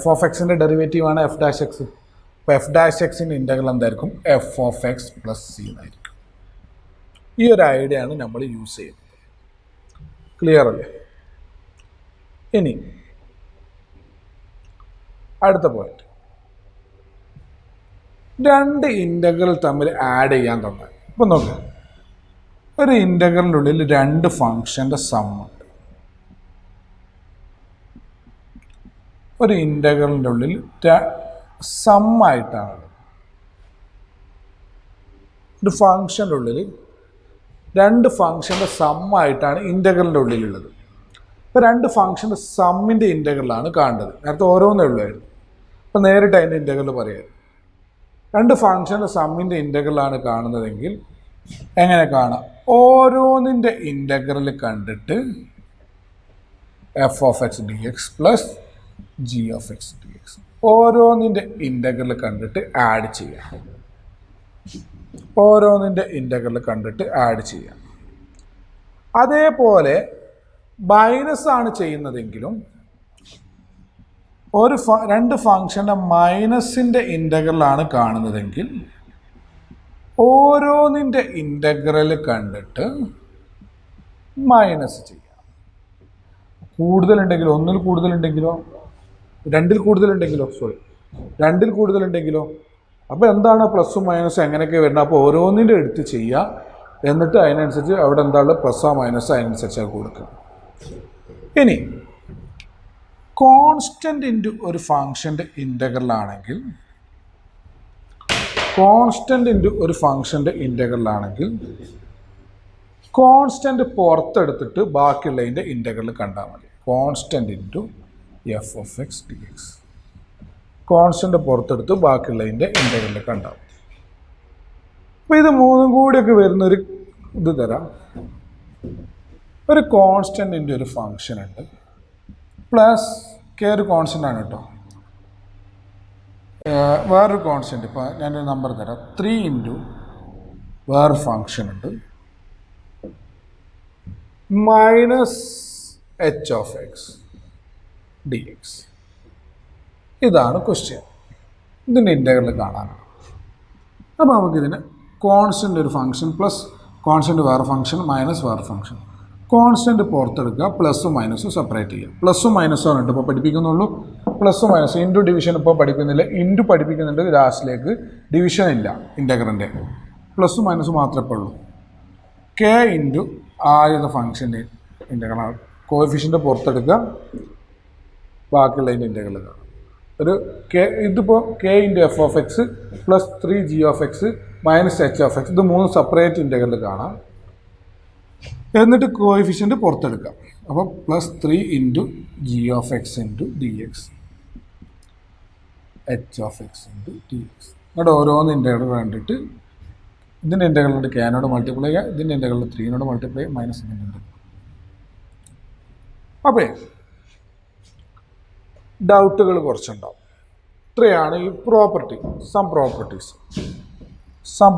f(x) ഡെറിവേറ്റീവാണ് f'(x). അപ്പോൾ f'(x) ഇൻ്റഗ്രൽ എന്തായിരിക്കും f(x + c) എന്നായിരിക്കും. ഈ ഒരു ഐഡിയ ആണ് നമ്മൾ യൂസ് ചെയ്യുന്നത്. ക്ലിയർ അല്ലേ? ഇനി അടുത്ത പോയിന്റ്, രണ്ട് ഇൻ്റഗ്രൽ തമ്മിൽ ആഡ് ചെയ്യാൻ തന്നെ. ഇപ്പം നോക്കാം, ഒരു ഇൻ്റഗ്രലിൻ്റെ ഉള്ളിൽ രണ്ട് ഫങ്ഷൻ്റെ സമ്മുണ്ട്. ഒരു ഇൻ്റഗ്രലിൻ്റെ ഉള്ളിൽ സമ്മായിട്ടാണ് ഒരു ഫങ്ഷൻ്റെ ഉള്ളിൽ രണ്ട് ഫങ്ഷൻ്റെ സമ്മായിട്ടാണ് ഇൻ്റഗ്രലിൻ്റെ ഉള്ളിലുള്ളത്. ഇപ്പോൾ രണ്ട് ഫങ്ഷൻ്റെ സമ്മിൻ്റെ ഇൻ്റഗ്രലാണ് കാണേണ്ടത്. നേരത്തെ ഓരോന്നേ ഉള്ളായിരുന്നു. അപ്പോൾ നേരിട്ട് അതിൻ്റെ ഇൻ്റഗ്രൽ പറയാം. രണ്ട് ഫങ്ഷൻ്റെ സമ്മിൻ്റെ ഇൻ്റഗ്രലാണ് കാണുന്നതെങ്കിൽ എങ്ങനെ കാണാം? ഓരോന്നിൻ്റെ ഇൻ്റഗ്രൽ കണ്ടിട്ട് f(x) dx + g(x) dx ഓരോന്നിൻ്റെ integral കണ്ടിട്ട് ആഡ് ചെയ്യാം. ഓരോന്നിൻ്റെ ഇൻ്റഗ്രൽ കണ്ടിട്ട് ആഡ് ചെയ്യാം. അതേപോലെ മൈനസ് ആണ് ചെയ്യുന്നതെങ്കിലും രണ്ട് ഫങ്ഷൻ്റെ മൈനസിൻ്റെ ഇൻ്റഗ്രലാണ് കാണുന്നതെങ്കിൽ ഓരോന്നിൻ്റെ ഇൻ്റഗ്രൽ കണ്ടിട്ട് മൈനസ് ചെയ്യാം. കൂടുതലുണ്ടെങ്കിലോ, ഒന്നിൽ കൂടുതലുണ്ടെങ്കിലോ, രണ്ടിൽ കൂടുതലുണ്ടെങ്കിലോ അപ്പോൾ എന്താണ് പ്ലസ്സും മൈനസും എങ്ങനെയൊക്കെ വരുന്നത്? അപ്പോൾ ഓരോന്നിൻ്റെ എടുത്ത് ചെയ്യുക. എന്നിട്ട് അതിനനുസരിച്ച് അവിടെ എന്താണ് പ്ലസ്സോ മൈനസോ അതിനനുസരിച്ച് കൊടുക്കുക. ഇനി കോൺസ്റ്റൻ്റ് ഇൻറ്റു ഒരു ഫങ്ഷൻ്റെ ഇൻ്റഗ്രലാണെങ്കിൽ കോൺസ്റ്റൻ്റ് പുറത്തെടുത്തിട്ട് ബാക്കിയുള്ളതിൻ്റെ ഇൻ്റഗ്രൽ കണ്ടാൽ മതി. Constant into f(x) dx constant പുറത്തെടുത്ത് ബാക്കിയുള്ളതിൻ്റെ ഇൻ്റഗ്രൽ കണ്ടാൽ മതി. അപ്പോൾ ഇത് മൂന്നും കൂടിയൊക്കെ വരുന്നൊരു ഇത് തരാം. ഒരു കോൺസ്റ്റൻ്റ് ഇൻറ്റു ഒരു ഫങ്ഷൻ ഉണ്ട്, പ്ലസ് കെ ഒരു കോൺസ്റ്റൻ്റ് ആണ് കേട്ടോ. വേറൊരു കോൺസ്റ്റൻ്റ്, ഇപ്പോൾ ഞാനൊരു നമ്പർ തരാം, 3 ഇൻറ്റു വേറൊരു ഫങ്ഷൻ ഉണ്ട് -h(x) dx. ഇതാണ് ക്വസ്റ്റ്യൻ. ഇതിൻ്റെ ഇൻ്റഗ്രൽ കാണാനാണ്. അപ്പോൾ നമുക്കിതിന് കോൺസ്റ്റൻ്റ് ഒരു ഫങ്ഷൻ പ്ലസ് കോൺസ്റ്റൻ്റ് വേറെ ഫങ്ഷൻ മൈനസ് വേറെ ഫങ്ഷൻ, കോൺസ്റ്റൻ്റ് പുറത്തെടുക്കുക, പ്ലസ്സും മൈനസും സെപ്പറേറ്റ് ചെയ്യുക. പ്ലസ്സും മൈനസും ആണ് ഇപ്പോൾ പഠിപ്പിക്കുന്നുള്ളൂ. പ്ലസ് മൈനസ് ഇൻറ്റു ഡിവിഷൻ ഇപ്പോൾ പഠിക്കുന്നില്ല, ഇൻറ്റു പഠിപ്പിക്കുന്നുണ്ട്, ലാസ്റ്റിലേക്ക് ഡിവിഷൻ ഇല്ല ഇൻ്റഗ്രലിൻ്റെ, പ്ലസ് മൈനസ് മാത്രമേ ഉള്ളൂ. കെ ഇൻറ്റു ആദ്യത്തെ ഫംഗ്ഷൻ്റെ ഇൻ്റഗ്രലാണ്, കോഎഫിഷ്യൻ്റ് പുറത്തെടുക്കുക, ബാക്കിയുള്ളതിൻ്റെ ഇൻ്റഗ്രൽ കാണാം. ഒരു കെ ഇതിപ്പോൾ K into F of X plus 3g(x) minus h(x) ഇത് 3 സെപ്പറേറ്റ് ഇൻ്റഗ്രൽ കാണാം. എന്നിട്ട് കോഎഫിഷ്യൻ്റ് പുറത്തെടുക്കാം. അപ്പോൾ plus 3 into g(x) into dx h(x) into dx. എന്നിട്ട് ഓരോന്ന് ഇൻ്റഗ്രൽ കണ്ടിട്ട് ഇതിൻ്റെ ഇൻ്റഗ്രലിൻ്റെ കെനോട് മൾട്ടിപ്ലൈ ചെയ്യുക, ഇതിൻ്റെ ഇൻ്റഗ്രൽ 3 മൾട്ടിപ്ലൈ ചെയ്യുക, മൈനസ് ഇതിൻ്റെ ഇൻ്റഗ്രൽ. അപ്പോൾ ഡൗട്ടുകൾ കുറച്ചുണ്ടാവും. ഇത്രയാണ് ഈ പ്രോപ്പർട്ടി, സം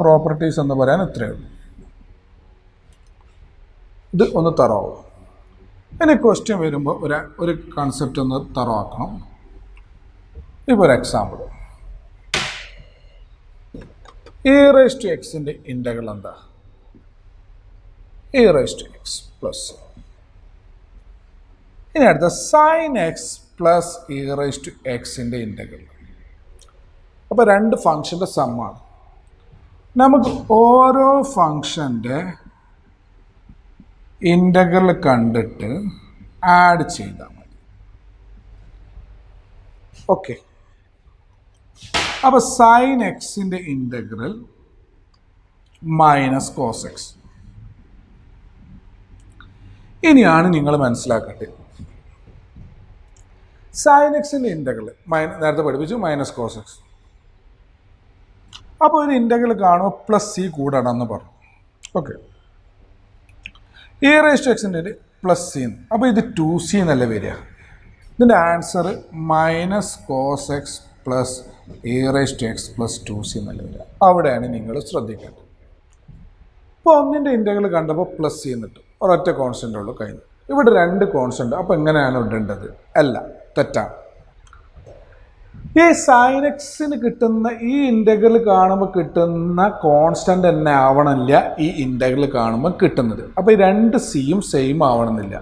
പ്രോപ്പർട്ടീസ് എന്ന് പറയാൻ ഇത്രയേ ഉള്ളൂ. ഇത് ഒന്ന് തറവാവും. ഇനി ക്വസ്റ്റ്യൻ വരുമ്പോൾ ഒരു കൺസെപ്റ്റ് ഒന്ന് തറവാക്കണം. ഇപ്പോൾ ഒരു എക്സാമ്പിൾ, e⁻x ഇൻ്റഗ്രൽ എന്താ? e⁻x പ്ലസ്, ഇനി അടുത്ത sin x plus e⁻x integral. അപ്പോൾ രണ്ട് ഫംഗ്ഷൻ്റെ സമ്മാണ്. നമുക്ക് ഓരോ ഫംഗ്ഷൻ്റെ ഇൻ്റഗ്രൽ കണ്ടിട്ട് ആഡ് ചെയ്താൽ മതി. ഓക്കെ, അപ്പോൾ sin x integral minus cos x. ഇനിയാണ് നിങ്ങൾ മനസ്സിലാക്കേണ്ടത്, sin x ഇൻ്റഗ്രൽ നേരത്തെ പഠിപ്പിച്ചു മൈനസ് cos x. അപ്പോൾ ഒരു ഇൻ്റഗ്രൽ കാണുമ്പോൾ പ്ലസ് സി കൂടണമെന്ന് പറഞ്ഞു. ഓക്കെ, e⁻x പ്ലസ് സി, അപ്പോൾ ഇത് 2c എന്നല്ലേ വരിക. ഇതിൻ്റെ answer minus cos x plus e⁻x plus 2c എന്നല്ലേ വരിക. അവിടെയാണ് നിങ്ങൾ ശ്രദ്ധിക്കേണ്ടത്. ഇപ്പോൾ ഒന്നിൻ്റെ ഇൻ്റഗ്രൽ കണ്ടപ്പോൾ പ്ലസ് സി എന്നിട്ട് ഒരൊറ്റ കോൺസ്റ്റൻ്റ് ഉള്ളൂ, കഴിഞ്ഞു. ഇവിടെ രണ്ട് കോൺസ്റ്റൻ്റ്, അപ്പോൾ എങ്ങനെയാണ് ഇടേണ്ടത്? അല്ല, തെറ്റാണ്. ഈ sin x കിട്ടുന്ന ഈ ഇൻ്റഗ്രൽ കാണുമ്പോൾ കിട്ടുന്ന കോൺസ്റ്റൻ്റ് തന്നെ ആവണമില്ല ഈ ഇൻ്റഗ്രൽ കാണുമ്പോൾ കിട്ടുന്നത്. അപ്പോൾ ഈ രണ്ട് സിയും സെയിം ആവണമെന്നില്ല.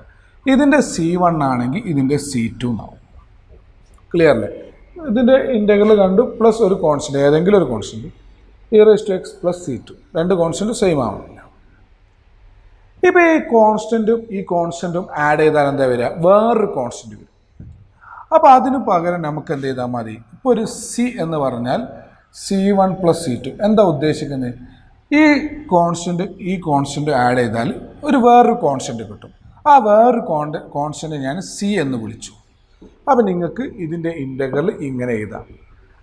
ഇതിൻ്റെ C1 ആണെങ്കിൽ ഇതിൻ്റെ C2 എന്നാവും. ക്ലിയർ അല്ലേ? ഇതിൻ്റെ ഇൻ്റഗ്രൽ കണ്ടു പ്ലസ് ഒരു കോൺസ്റ്റൻ്റ്, ഏതെങ്കിലും ഒരു കോൺസ്റ്റൻ്റ് e⁻x പ്ലസ് C2, രണ്ട് കോൺസ്റ്റൻ്റ് സെയിം ആവണമെന്നില്ല. ഇപ്പോൾ ഈ കോൺസ്റ്റൻറ്റും ആഡ് ചെയ്താൽ എന്താ വരിക? വേറൊരു കോൺസ്റ്റൻ്റ് വരും. അപ്പോൾ അതിന് പകരം നമുക്ക് എന്ത് ചെയ്താൽ മതി? ഇപ്പോൾ ഒരു സി എന്ന് പറഞ്ഞാൽ C1 പ്ലസ് C2. എന്താ ഉദ്ദേശിക്കുന്നത്? ഈ കോൺസ്റ്റൻ്റ് ആഡ് ചെയ്താൽ വേറൊരു കോൺസ്റ്റൻ്റ് കിട്ടും. ആ വേറൊരു കോൺസ്റ്റൻ്റ് ഞാൻ സി എന്ന് വിളിച്ചു. അപ്പോൾ നിങ്ങൾക്ക് ഇതിൻ്റെ ഇൻ്റഗ്രൽ ഇങ്ങനെ എഴുതാം.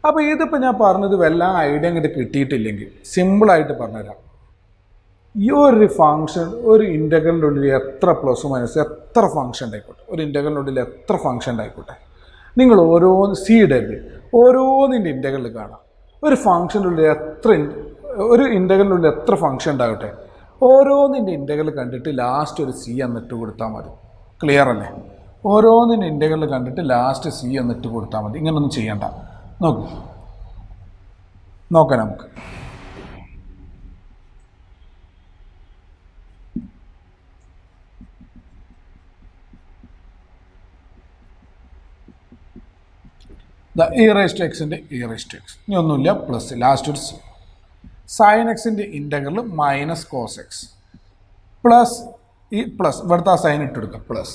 അപ്പോൾ ഇതിപ്പോൾ ഞാൻ പറഞ്ഞത് വല്ല ഐഡിയ ഇങ്ങോട്ട് കിട്ടിയിട്ടില്ലെങ്കിൽ സിമ്പിളായിട്ട് പറഞ്ഞുതരാം. ഈ ഒരു ഫംഗ്ഷൻ, ഒരു ഇൻ്റഗ്രലിൻ്റെ ഉള്ളിൽ എത്ര പ്ലസ് മൈനസ് എത്ര ഫംഗ്ഷൻ ഉണ്ടായിക്കോട്ടെ, ഒരു ഇൻ്റഗ്രലിൻ്റെ ഉള്ളിൽ എത്ര ഫംഗ്ഷൻ ഉണ്ടായിക്കോട്ടെ, നിങ്ങൾ ഓരോന്നിൻ്റെ ഇൻ്റഗ്രൽ കാണാം. ഒരു ഫംഗ്ഷൻ്റെ ഉള്ളിൽ ഒരു ഇൻ്റഗ്രലിൻ്റെ ഉള്ളിൽ എത്ര ഫംഗ്ഷൻ ഉണ്ടാകട്ടെ, ഓരോന്നിൻ്റെ ഇൻ്റഗ്രൽ കണ്ടിട്ട് ലാസ്റ്റ് ഒരു സി എന്നിട്ട് കൊടുത്താൽ മതി. ക്ലിയർ അല്ലേ? ഓരോന്നിൻ്റെ ഇൻ്റഗ്രൽ കണ്ടിട്ട് ലാസ്റ്റ് സി എന്നിട്ട് കൊടുത്താൽ മതി. ഇങ്ങനൊന്നും ചെയ്യണ്ട. നോക്കാം നമുക്ക്. e⁻x ഇനി ഒന്നുമില്ല, പ്ലസ് ലാസ്റ്റ് ഒരു C. sin x integral minus cos x plus ഇവിടുത്തെ ആ സൈൻ ഇട്ട് കൊടുക്കുക പ്ലസ്,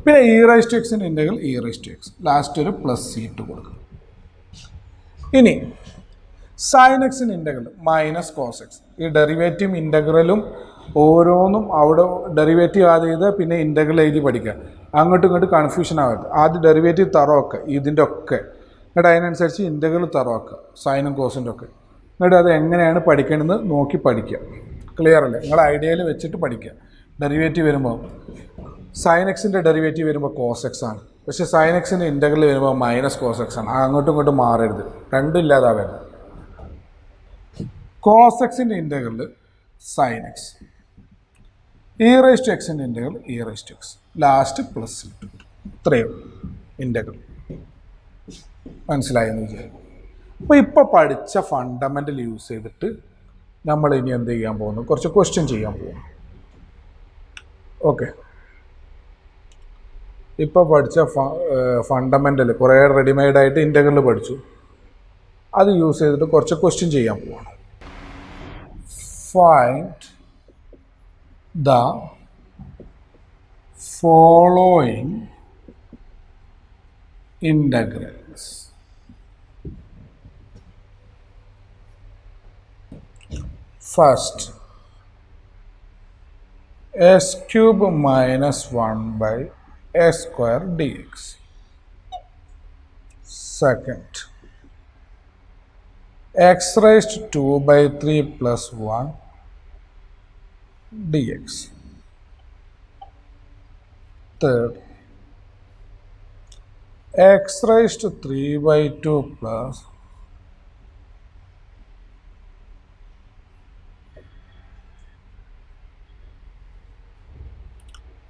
പിന്നെ e⁻x ഇൻ്റഗ്രൽ e⁻x ലാസ്റ്റ് ഒരു പ്ലസ് സി ഇട്ട് കൊടുക്കുക. ഇനി sin x integral minus cos x, ഈ ഡെറിവേറ്റീവ് ഇൻ്റഗ്രലും ഓരോന്നും അവിടെ ഡെറിവേറ്റീവ് ആദ്യം ചെയ്ത് പിന്നെ ഇൻ്റഗ്രൽ എഴുതി പഠിക്കുക. അങ്ങോട്ടും ഇങ്ങോട്ടും കൺഫ്യൂഷൻ ആവരുത്. ആദ്യം ഡെറിവേറ്റീവ് തറവൊക്കെ ഇതിൻ്റെ ഒക്കെ, എന്നിട്ട് അതിനനുസരിച്ച് ഇൻ്റഗ്രൽ തറവാക്കുക, സൈനും കോസിൻ്റെ ഒക്കെ. എന്നിട്ട് അത് എങ്ങനെയാണ് പഠിക്കേണ്ടത് നോക്കി പഠിക്കുക. ക്ലിയർ അല്ലേ? നിങ്ങളുടെ ഐഡിയയിൽ വെച്ചിട്ട് പഠിക്കുക. ഡെറിവേറ്റീവ് വരുമ്പോൾ sin x ഡെറിവേറ്റീവ് വരുമ്പോൾ cos x ആണ്, പക്ഷേ sin x ഇൻ്റഗ്രൽ വരുമ്പോൾ മൈനസ് cos x ആണ്. അങ്ങോട്ടും ഇങ്ങോട്ടും മാറരുത്, രണ്ടും ഇല്ലാതാവരുത്. cos x integral sin x, e⁻x integral e⁻x last plus ഇട്ട്. ഇത്രയും ഇൻ്റഗ്രൽ മനസ്സിലായെന്ന് വിചാരിക്കും. അപ്പോൾ ഇപ്പോൾ പഠിച്ച ഫണ്ടമെൻ്റൽ യൂസ് ചെയ്തിട്ട് നമ്മൾ ഇനി എന്ത് ചെയ്യാൻ പോകുന്നു? കുറച്ച് ക്വസ്റ്റ്യൻ ചെയ്യാൻ പോകുന്നു. ഓക്കെ, ഇപ്പോൾ പഠിച്ച ഫണ്ടമെൻ്റൽ കുറേ റെഡിമെയ്ഡായിട്ട് ഇൻ്റഗ്രൽ പഠിച്ചു. അത് യൂസ് ചെയ്തിട്ട് കുറച്ച് ക്വസ്റ്റ്യൻ ചെയ്യാൻ പോവാണ്. Find the following integrals. First, s cube minus 1 by s square dx. Second, x raised to 2 by 3 plus 1 dx. Third, x raised to 3 by 2 plus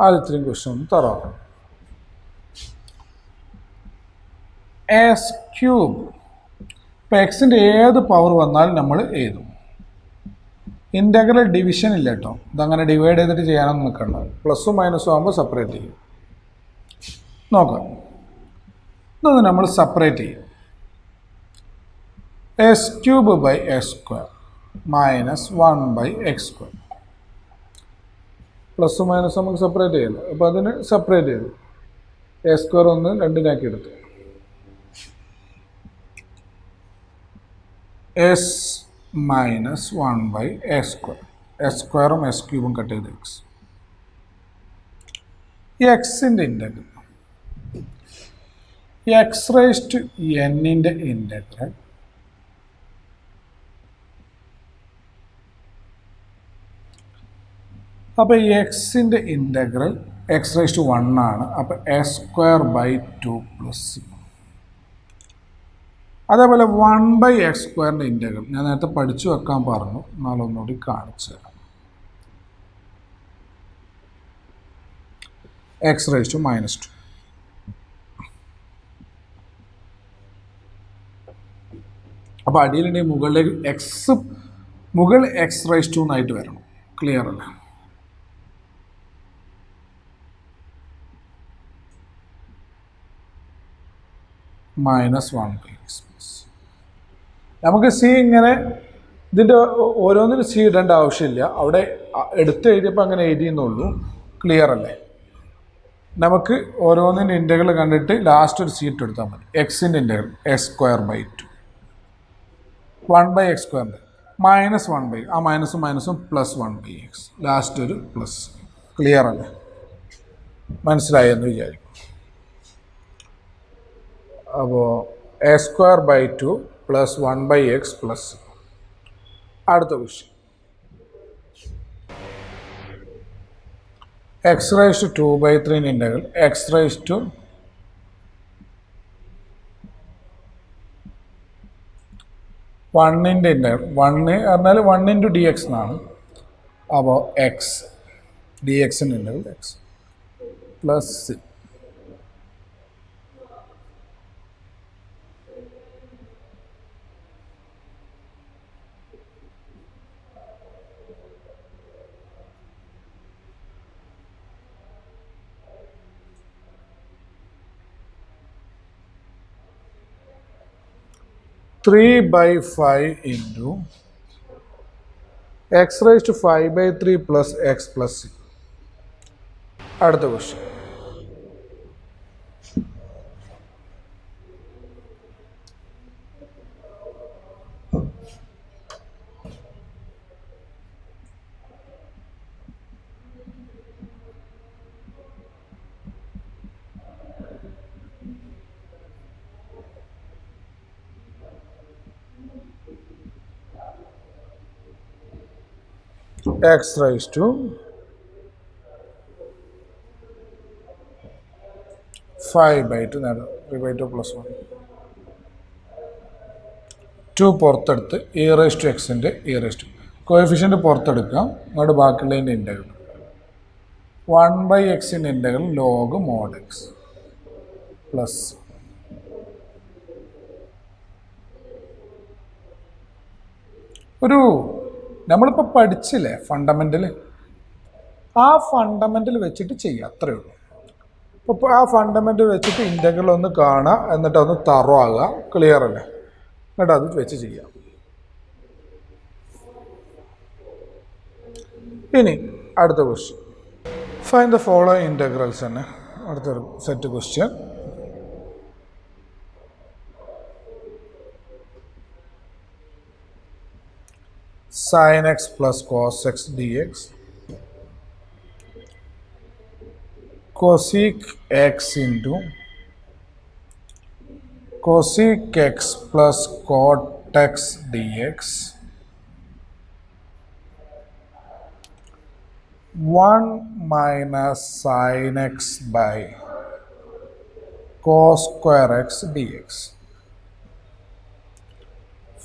ആദ്യത്തെയും ക്വസ്റ്റ്യൻ തരാം. എസ് ക്യൂബ്, ഇപ്പം എക്സിൻ്റെ ഏത് പവർ വന്നാലും നമ്മൾ എഴുതും. ഇൻ്റഗ്രൽ ഡിവിഷൻ ഇല്ല കേട്ടോ, ഇതങ്ങനെ ഡിവൈഡ് ചെയ്തിട്ട് ചെയ്യാനൊന്നും നിൽക്കണ്ട. പ്ലസും മൈനസും ആകുമ്പോൾ സെപ്പറേറ്റ് ചെയ്യും. നോക്കാം, ഇതൊന്ന് നമ്മൾ സെപ്പറേറ്റ് ചെയ്യും. X cube by S square minus 1 by x square. Plus minus നമുക്ക് സെപ്പറേറ്റ് ചെയ്യല്ലോ, അപ്പോൾ അതിന് സെപ്പറേറ്റ് ചെയ്തു. എ സ്ക്വയർ ഒന്ന് രണ്ടിനാക്കി എടുത്തു. X minus 1 by S square. X സ്ക്വയറും എസ് ക്യൂബും കട്ട് ചെയ്ത് എക്സ്. ഈ എക്സിൻ്റെ ഇൻ്റഗ്രൽ എക്സ് റൈസ് ടു എന്നിൻ്റെ ഇൻ്റഗ്രൽ അപ്പോൾ ഈ എക്സിൻ്റെ ഇൻ്റഗ്രൽ എക്സ് റൈസ് ടു 1 ആണ്. അപ്പോൾ എസ് സ്ക്വയർ ബൈ 2 പ്ലസ്. അതേപോലെ 1 ബൈ എക്സ് സ്ക്വയറിൻ്റെ ഇൻ്റഗ്രൽ ഞാൻ നേരത്തെ പഠിച്ചു വെക്കാൻ പറഞ്ഞു, എന്നാലൊന്നുകൂടി കാണിച്ചു തരാം. X raise to -2. അപ്പോൾ അടിയിലുണ്ടെങ്കിൽ മുകളിലേക്ക് മുകൾ എക്സ് റൈസ് ടു എന്നായിട്ട് വരണം. ക്ലിയർ അല്ലേ? -1 ബൈ എക്സ് പ്ലസ്. നമുക്ക് സി ഇങ്ങനെ ഇതിൻ്റെ ഓരോന്നിനും സി ഇടേണ്ട ആവശ്യമില്ല, അവിടെ എടുത്ത് എഴുതിയപ്പോൾ അങ്ങനെ എഴുതിയെന്നുള്ളൂ. ക്ലിയർ അല്ലേ? നമുക്ക് ഓരോന്നിൻ്റെ ഇൻ്റഗ്രൽ കണ്ടിട്ട് ലാസ്റ്റ് ഒരു സീറ്റ് എടുത്താൽ മതി. എക്സിൻ്റെ integral S square by 2, 1 by X സ്ക്വയറിൻ്റെ -1 ബൈ, ആ മൈനസും മൈനസും +1 ബൈ എക്സ്, ലാസ്റ്റ് ഒരു പ്ലസ്. ക്ലിയർ അല്ലേ? മനസ്സിലായെന്ന് വിചാരിക്കും. അപ്പോൾ X square by 2 plus 1 by X plus. അടുത്ത question, X raise to 2 by 3 integral X raise to 1ൻ്റെ ഇൻ്റഗ്രൽ 1 പറഞ്ഞാൽ 1 ഇൻറ്റു ഡി എക്സ് എന്നാണ്. അപ്പോൾ എക്സ് ഡി എക്സിൻ്റെ integral X plus c. Three by 5 into x raise to 5 by 3 plus x plus c. അടുത്ത question, x raised to 5 by 2, 3 by 2 plus 1. 2 പുറത്തെടുത്ത് e raised to xൻ്റെ e raised to coefficient പുറത്തെടുക്കാം. അങ്ങോട്ട് ബാക്കിയുള്ളതിൻ്റെ integral 1 by എക്സിൻ്റെ integral log mod X plus ഒരു നമ്മളിപ്പോൾ പഠിച്ചില്ലേ ഫണ്ടമെൻ്റൽ, ആ ഫണ്ടമെൻ്റൽ വെച്ചിട്ട് ചെയ്യുക, അത്രയേ ഉള്ളൂ. അപ്പോൾ ആ ഫണ്ടമെൻ്റ് വെച്ചിട്ട് ഇൻ്റഗ്രൽ ഒന്ന് കാണുക, എന്നിട്ട് ഒന്ന് തറോ ആകുക. ക്ലിയർ അല്ലേ? എന്നിട്ട് അത് വെച്ച് ചെയ്യാം. ഇനി അടുത്ത question, find the following integrals തന്നെ അടുത്തൊരു set question. sin x plus cos x dx, cosec x into cosec x plus cot x dx, 1 minus sin x by cos square x dx.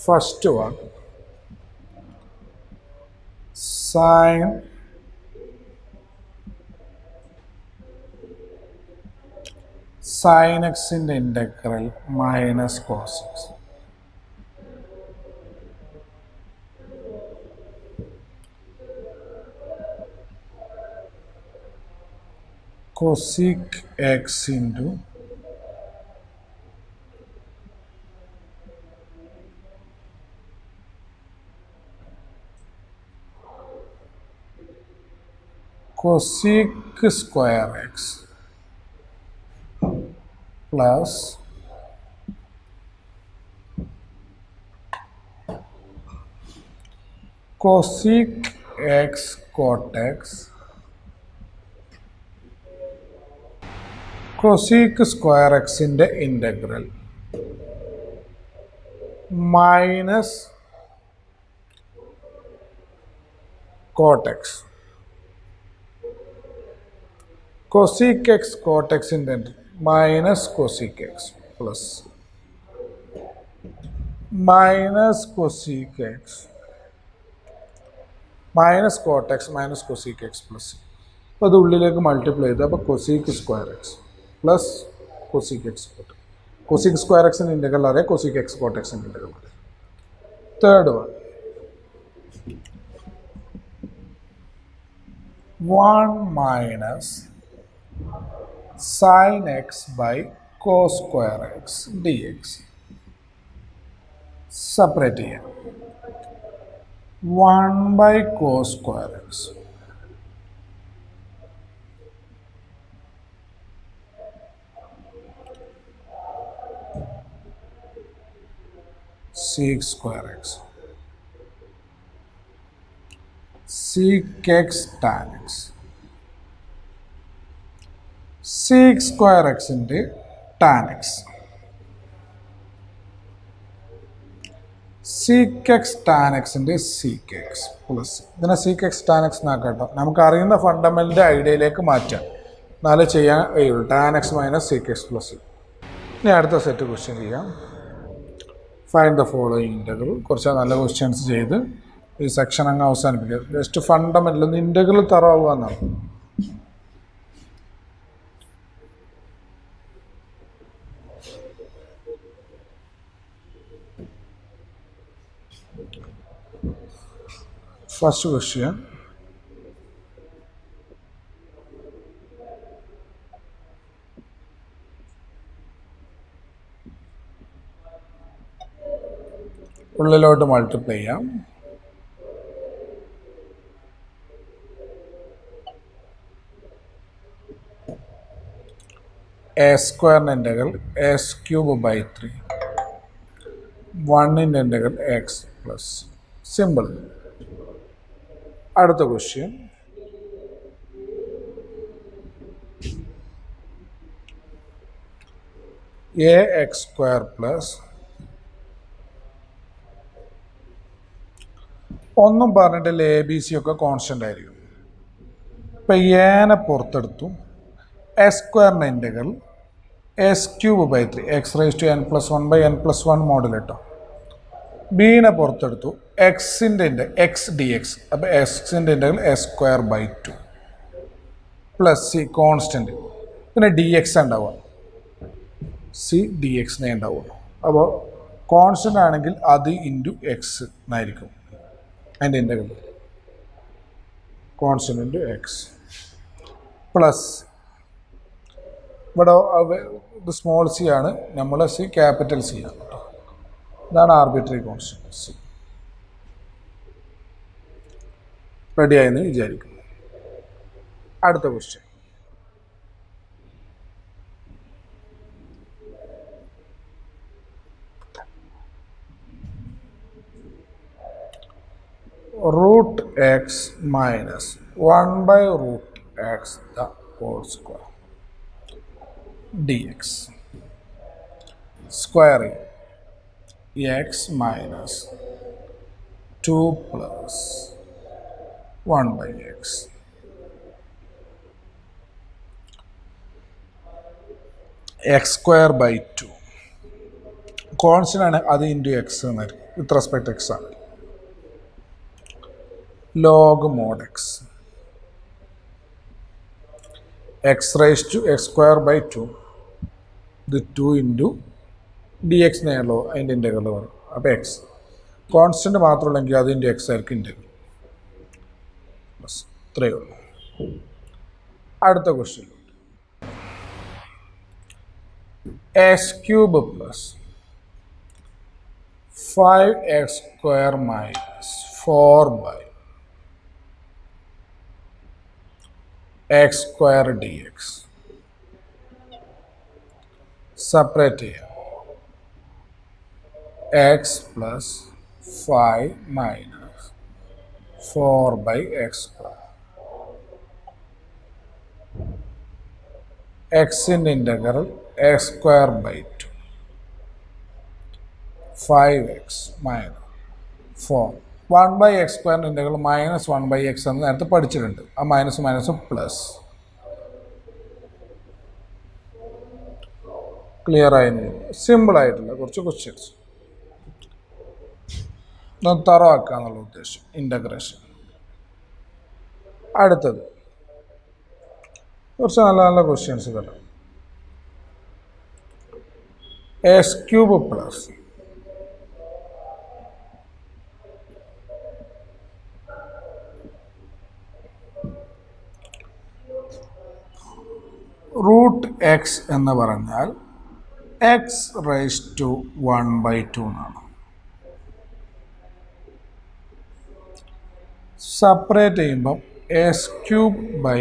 First one, sin x in the integral minus cos x. Cosec x into cosec square x plus cosec x cot x, cosec square x in the integral minus cot x, cosec x cot x in the minus cosec x plus minus cosec x minus cot x minus cosec x plus. അപ്പോൾ അത് ഉള്ളിലേക്ക് multiply ചെയ്ത് അപ്പോൾ cosec square X plus cosec x cot. cosec square എക്സിൻ്റെ integral അറിയാം, cosec x cot എക്സിൻ്റെ integral അറിയാം. Third one, 1 minus sin x by cos square x dx. Separate ചെയ്യാം. 1 by cos square x sec square x sec x tan x, sec square x into tan x, sec x tan x into sec x plus. ഇതിനെ sec x tan x എന്നാക്കട്ടോ, നമുക്ക് അറിയുന്ന fundamental ഐഡിയയിലേക്ക് മാറ്റാം, എന്നാലേ ചെയ്യാൻ കഴിയുള്ളൂ. tan x minus sec x plus. ഇനി അടുത്ത set question ചെയ്യാം. Find the following integral. കുറച്ച് നല്ല ക്വസ്റ്റ്യൻസ് ചെയ്ത് ഈ സെക്ഷൻ അങ്ങ് അവസാനിപ്പിക്കുക. ജസ്റ്റ് ഫണ്ടമെൻ്റൽ ഒന്ന് ഇൻ്റഗ്രൽ തറവാകുക എന്നാണ്. ഫസ്റ്റ് ക്വസ്റ്റ്യൻ, ഉള്ളിലോട്ട് മൾട്ടിപ്ലൈ ചെയ്യാം. എ സ്ക്വയറിൻ്റെ ഇൻ്റഗ്രൽ എസ് ക്യൂബ് ബൈ 3, 1ൻ്റെ ഇൻ്റഗ്രൽ എക്സ് പ്ലസ്. സിമ്പിൾ. അടുത്ത question, A X square plus ഒന്നും പറഞ്ഞിട്ടില്ല, എ ബി സി ഒക്കെ കോൺസ്റ്റൻ്റ് ആയിരിക്കും. ഇപ്പം എനെ പുറത്തെടുത്തു, എസ് സ്ക്വയറിൻ്റെ integral X cube by 3 x raise to N plus 1 by N plus 1 model കേട്ടോ. ബീനെ പുറത്തെടുത്തു, എക്സിൻ്റെ എക്സ് ഡി എക്സ്, അപ്പോൾ എക്സിൻ്റെ integral S square by 2 plus c constant, പിന്നെ ഡി എക്സ് ഉണ്ടാവുക, സി ഡി എക്സിനെ ഉണ്ടാവുള്ളൂ. അപ്പോൾ കോൺസ്റ്റൻ്റ് ആണെങ്കിൽ അത് ഇൻറ്റു എക്സ് എന്നായിരിക്കും അതിൻ്റെ integral, constant into x plus ഇവിടെ ഇത് സ്മോൾ സി ആണ്, നമ്മളെ സി ക്യാപിറ്റൽ സി ആണ് കേട്ടോ. ഇതാണ് ആർബിട്രറി കോൺസ്റ്റന്റ് സി. റെഡിയായെന്ന് വിചാരിക്കുന്നു. അടുത്ത question. root x minus 1 by root x the whole square dx. Squaring x minus 2 plus 1 by x. X square by 2. Constant ആണ്, അത് ഇൻറ്റു എക്സ് എന്നായിരിക്കും. വിത്ത് റെസ്പെക്ട് എക്സ് ആണ്. log mod x. x raised to x square by 2. ഇത് 2 into D X നേടുള്ളൂ, അതിൻ്റെ integral വരും. അപ്പോൾ X constant മാത്രമുള്ളെങ്കിൽ അത് ഇൻറ്റു എക്സ് ആയിരിക്കും ഇൻ്റഗ്രൽ. ബസ് ഇത്രയേ ഉള്ളൂ. അടുത്ത question. X cube plus 5x square minus 4 by x square dx. Separate ചെയ്യാം. x plus 5 minus 4 by x square. x in integral x square by 2. 5x minus 4. 1 by x square integral minus 1 by x എന്ന് നേരത്തെ പഠിച്ചിട്ടുണ്ട്. ആ minus minus plus. Clear ആയി? സിമ്പിളായിട്ടുള്ള കുറച്ച് questions തറവാക്കുക എന്നുള്ള ഉദ്ദേശം ഇൻ്റഗ്രേഷൻ. അടുത്തത് കുറച്ച് നല്ല നല്ല ക്വസ്റ്റ്യൻസ് തരാം. X cube plus root x എന്ന് പറഞ്ഞാൽ എക്സ് റൈസ് ടു 1 by 2 എന്നാണ്. സെപ്പറേറ്റ് ചെയ്യുമ്പം x cube by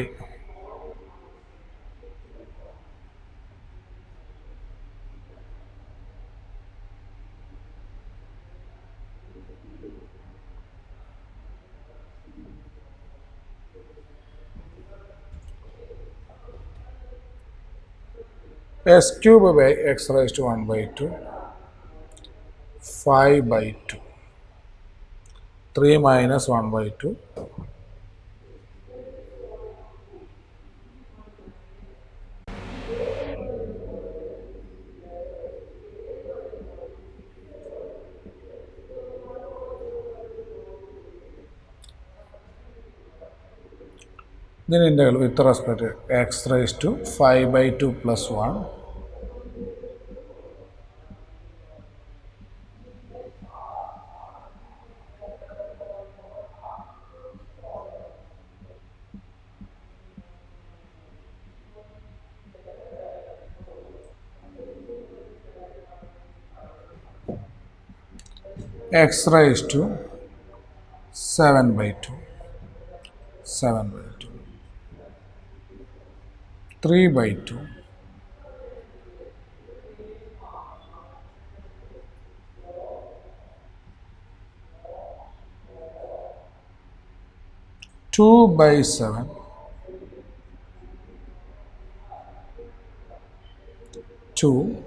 x cube by x raised to 1 by 2, 5 by 2, 3 minus 1 by 2, then integral with respect to x raised to 5 by 2 plus 1, x raised to 7 by 2, 7 by 2, 3 by 2, 2 by 7, 2,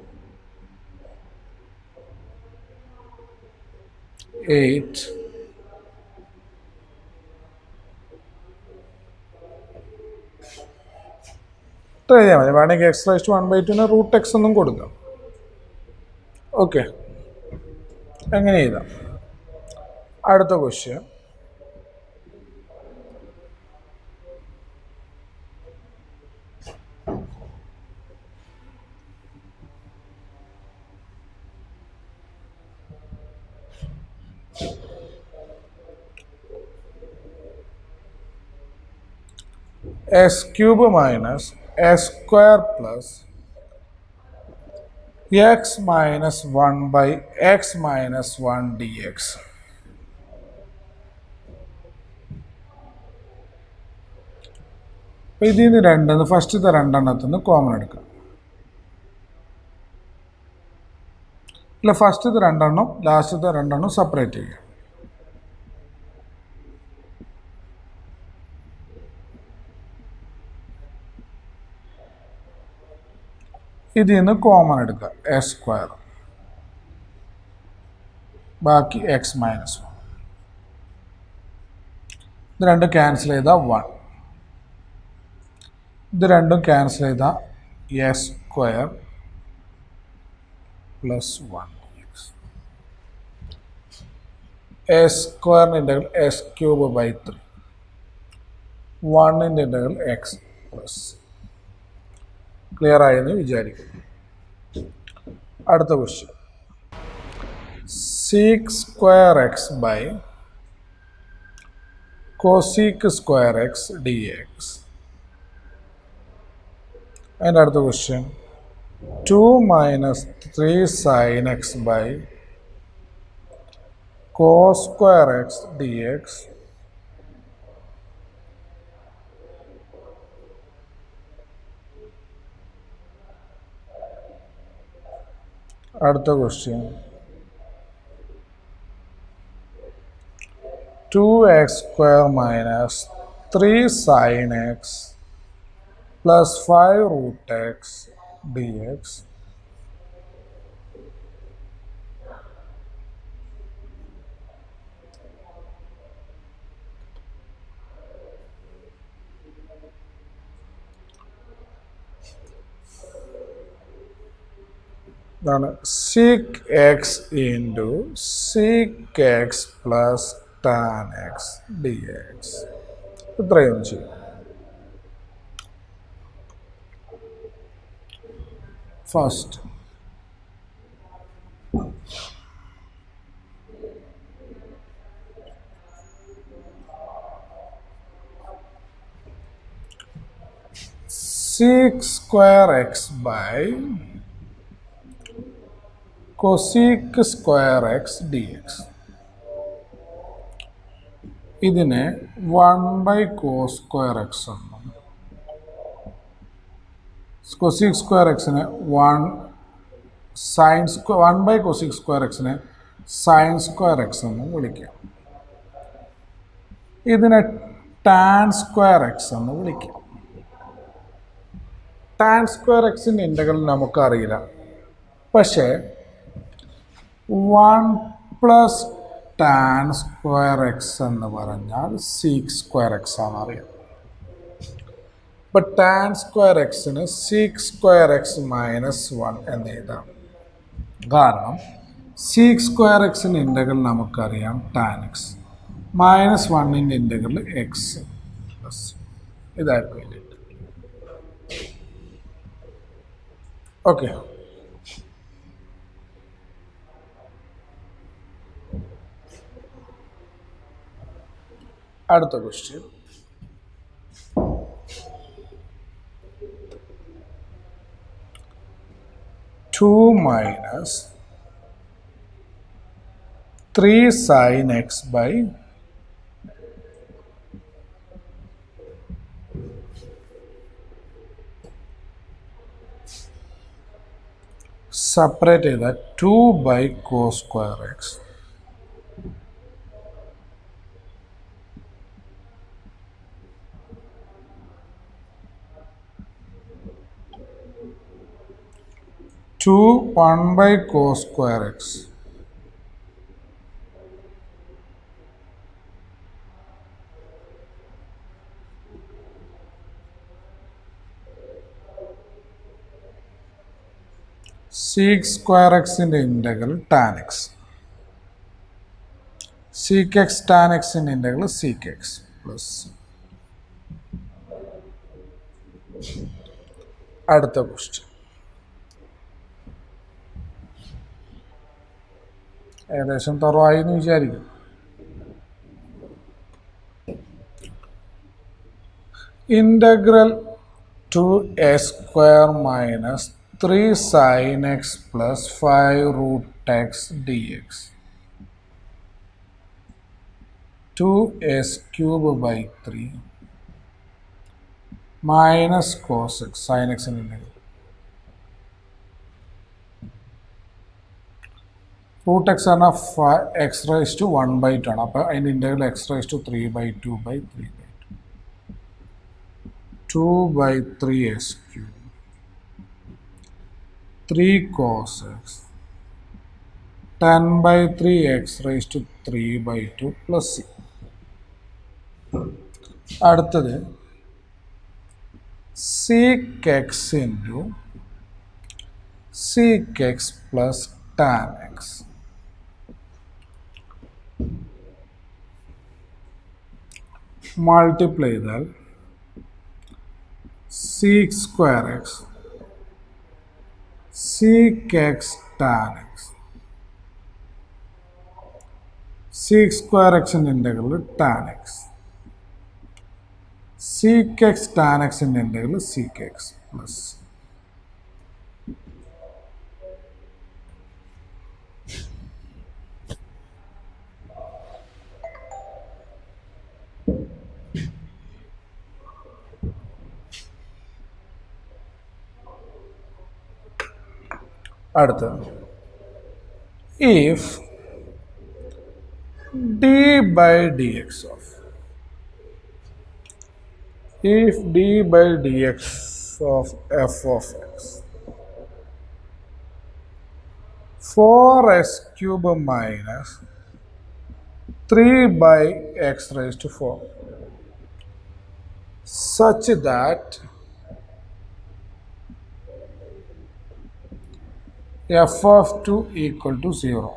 8, 3 എഴുതിയാൽ മതി. വേണമെങ്കിൽ x raise to 1 by 2 root x എന്നും കൊടുക്കാം. Okay, എങ്ങനെ എഴുതാം? അടുത്ത question. x cube minus x square plus x minus 1 by x minus 1 dx. ഇതിൽ നിന്ന് രണ്ടെന്ന് ഫസ്റ്റത്തെ രണ്ടെണ്ണത്തിൽ നിന്ന് കോമൺ എടുക്കാം. അല്ല, ഫസ്റ്റത്തെ രണ്ടെണ്ണം ലാസ്റ്റത്തെ രണ്ടെണ്ണം സെപ്പറേറ്റ് ചെയ്യാം. ഇതിൽ നിന്ന് കോമൺ എടുക്കുക എക്സ് സ്ക്വയർ, ബാക്കി എക്സ് മൈനസ് 1. ഇത് രണ്ടും ക്യാൻസൽ ചെയ്താൽ 1. ഇത് രണ്ടും ക്യാൻസൽ ചെയ്താൽ X square plus 1 X. X സ്ക്വയറിൻ്റെ ഇൻ്റഗ്രൽ എക്സ് ക്യൂബ് ബൈ 3. 1ൻ്റെ ഇൻ്റഗ്രൽ എക്സ് പ്ലസ്. ക്ലിയർ ആയെന്ന് വിചാരിക്കുന്നു. അടുത്ത question, sec square X by cosec square X D X. അതിൻ്റെ അടുത്ത question, 2 minus 3 sine X by cos square X D X. അടുത്ത question, 2x square minus 3 sine X plus 5 root X D X. ഇതാണ് sec X into sec X plus tan X D X. ഇത്രയും ചെയ്യും. First sec square X by cosec square X D X. ഇതിനെ 1 by cos square X എന്നും cosec square എക്സിനെ 1 by cosec square എക്സിനെ sine square X എന്നും വിളിക്കാം. ഇതിനെ tan square X എന്ന് വിളിക്കാം. ടാൻ സ്ക്വയർ എക്സിൻ്റെ ഇൻ്റഗ്രൽ നമുക്കറിയില്ല, പക്ഷേ 1 പ്ലസ് ടാൻ സ്ക്വയർ എക്സ് എന്ന് പറഞ്ഞാൽ സീക്ക് സ്ക്വയർ എക്സ് ആണെന്നറിയാം. ഇപ്പം ടാൻ സ്ക്വയർ എക്സിന് സീക്ക് സ്ക്വയർ എക്സ് മൈനസ് 1 എന്ന് എഴുതാം. കാരണം സീക്ക് സ്ക്വയർ എക്സിൻ്റെ ഇൻ്റഗ്രൽ നമുക്കറിയാം ടാൻ എക്സ്, മൈനസ് 1ൻ്റെ ഇൻ്റഗ്രൽ എക്സ് പ്ലസ്. ഇതായിരിക്കും വേണ്ടിയിട്ട്. ഓക്കെ, അടുത്ത question, two minus 3 sine X by separate ചെയ്ത 2 by cos square X. Two 1 by cos square X. Sec square എക്സിൻ്റെ integral tan X. Sec X tan എക്സിൻ്റെ integral sec X plus. അടുത്ത question, ഏകദേശം തറവായി എന്ന് വിചാരിക്കും. Integral 2 A square minus 3 sin x plus 5 root x dx. 2s cube by 3 minus cos x sin x in root x ആണ് x raised to 1 by 2 ആണ്. അപ്പോൾ അതിൻ്റെ integral x raised to 3 by 2 by 3 by 2 by 3s cube 3 cos x 10 by 3 x raised to 3 by 2 plus c. അടുത്തത് sec x into sec x plus tan x. Multiply that sec square x sec x tan x. Sec square x in integral tan x. Sec x tan x in integral sec x plus. അടുത്ത if d by dx of f of x 4s cube minus 3 by x raised to 4 such that f of 2 equal to 0,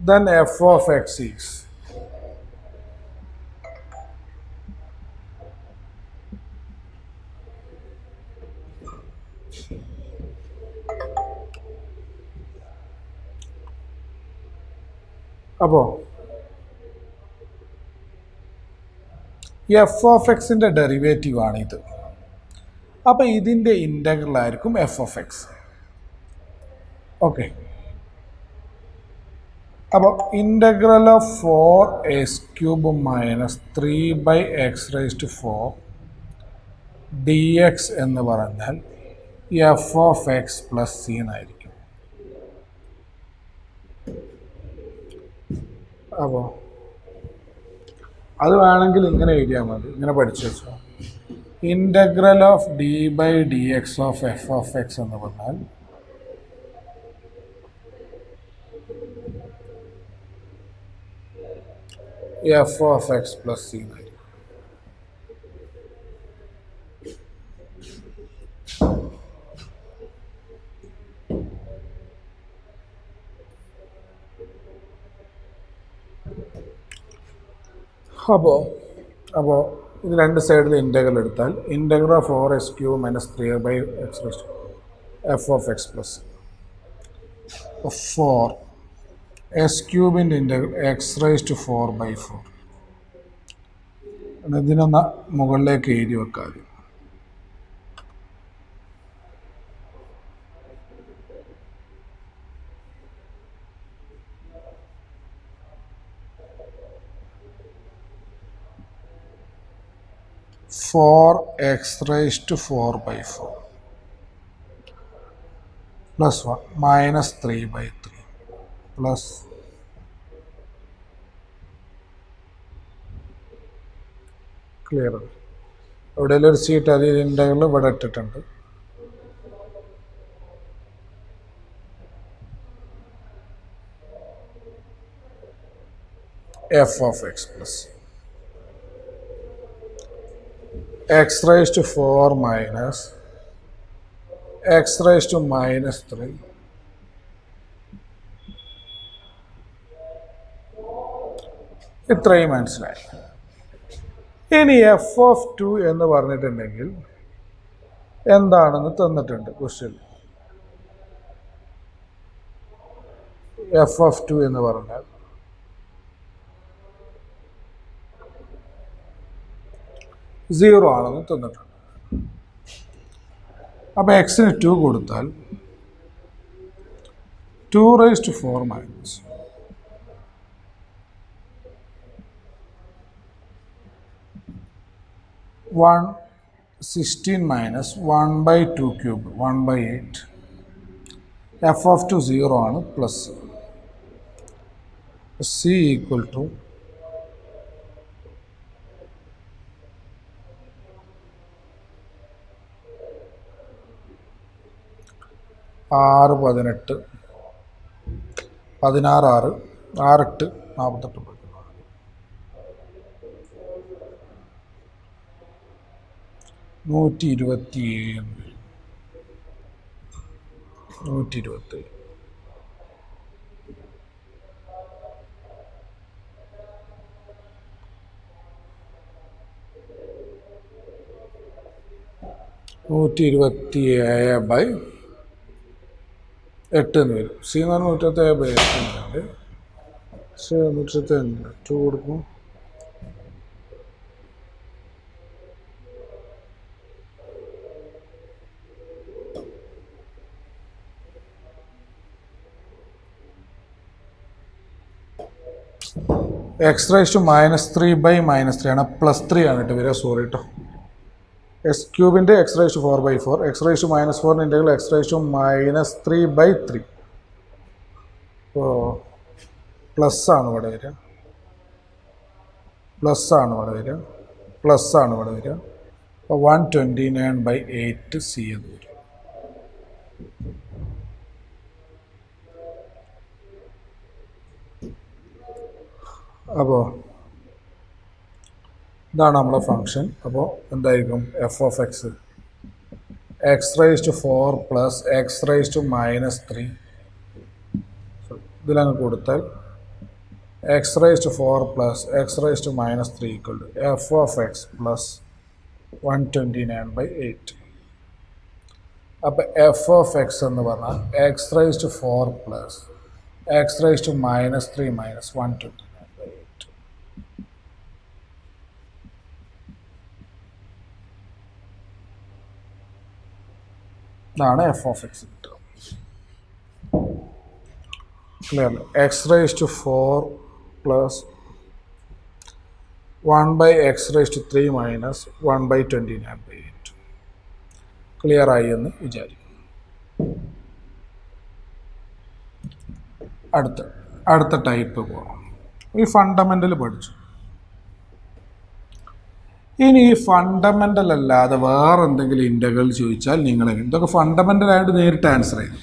then f of x is അപ്പോൾ F of എക്സിൻ്റെ derivative ആണിത്. അപ്പോൾ ഇതിൻ്റെ integral ആയിരിക്കും F of X. Okay, അപ്പോൾ integral of 4s cube minus 3 by x raised to 4 dx എന്ന് പറഞ്ഞാൽ F of X plus C എന്നായിരിക്കും. അപ്പോൾ അത് വേണമെങ്കിൽ ഇങ്ങനെ എഴുതിയാൽ മതി, ഇങ്ങനെ പഠിച്ചു വെച്ചോ. Integral of D by D X of F of X എന്ന് പറഞ്ഞാൽ F of X plus C എന്നായിരിക്കും. അപ്പോൾ ഇത് രണ്ട് സൈഡിൽ ഇൻ്റഗ്രൽ എടുത്താൽ integral of 4s cube minus 3 by x raised to F of X plus 4s ക്യൂബിൻ്റെ integral X raise to 4 by 4. ഇതിനൊന്ന് മുകളിലേക്ക് എഴുതി വെക്കാതെ x raised to 4 by 4 plus 1 minus 3 by 3 plus clear. എവിടെയെങ്കിലും ഒരു സീറ്റ് അതിൽ ഇൻ്റഗ്രൽ ഇവിടെ ഇട്ടിട്ടുണ്ട്. F of X plus x raised to 4 minus x raised to minus 3 ഇത്രയും മനസ്സിലായി. ഇനി എഫ് ഓഫ് 2 എന്ന് പറഞ്ഞിട്ടുണ്ടെങ്കിൽ എന്താണെന്ന് തന്നിട്ടുണ്ട് ക്വസ്റ്റ്യൻ. എഫ് ഓഫ് 2 എന്ന് പറഞ്ഞാൽ 0 ആണെന്ന് തന്നിട്ടുണ്ട്. അപ്പോൾ എക്സിന് 2 കൊടുത്താൽ 2⁴ minus 16 minus 1/2 cube 1/8. f of 0 ആണ് പ്ലസ് c ഈക്വൽ ടു 6 18 16 6 6 8 48 127 127 127/8 എന്ന് വരും. സി എന്ന് പറഞ്ഞാൽ 127/8 പക്ഷേ 127 കൊടുക്കും. x⁻³ ആണ്, +3 ആണ് കേട്ടോ വരിക. സോറി കേട്ടോ. x³ x⁴/4 x⁻⁴ integral x⁻³ അപ്പോൾ പ്ലസ് ആണ് ഇവിടെ വരിക, പ്ലസ് ആണ് ഇവിടെ വരിക, പ്ലസ് ആണ് ഇവിടെ വരിക. അപ്പോൾ 129/8 c എന്ന് വരും. അപ്പോൾ ഇതാണ് നമ്മളെ ഫങ്ഷൻ. അപ്പോൾ എന്തായിരിക്കും f of x x⁻⁴ plus x⁻³ ഇതിലങ്ങ് കൊടുത്താൽ x⁻⁴ plus x⁻³ equal to f of x plus 129/8. അപ്പോൾ f of x എന്ന് പറഞ്ഞാൽ x⁻⁴ പ്ലസ് x⁻³ മൈനസ് 129/8. ഇതാണ് f of x കിട്ടുക. Clear? x⁻⁴ plus 1/x⁻³ minus 1/29/8. Clear ആയി എന്ന് വിചാരിക്കും. അടുത്ത ടൈപ്പ് പോകാം. ഈ ഫണ്ടമെൻ്റൽ പഠിച്ചു. ഇനി ഈ ഫണ്ടമെൻ്റൽ അല്ലാതെ വേറെ എന്തെങ്കിലും ഇൻ്റഗ്രൽ ചോദിച്ചാൽ നിങ്ങൾ ഇതൊക്കെ ഫണ്ടമെൻ്റൽ ആയിട്ട് നേരിട്ട് ആൻസർ ചെയ്യും.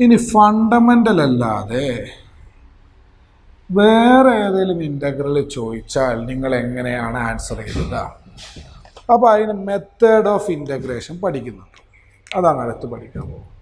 ഇനി ഫണ്ടമെൻ്റൽ അല്ലാതെ വേറെ ഏതെങ്കിലും ഇൻ്റഗ്രൽ ചോദിച്ചാൽ നിങ്ങൾ എങ്ങനെയാണ് ആൻസർ ചെയ്യുക? അപ്പോൾ അതിന് മെത്തേഡ് ഓഫ് ഇൻ്റഗ്രേഷൻ പഠിക്കുന്നുണ്ട്. അതാണ് അടുത്ത് പഠിക്കാൻ പോകുന്നത്.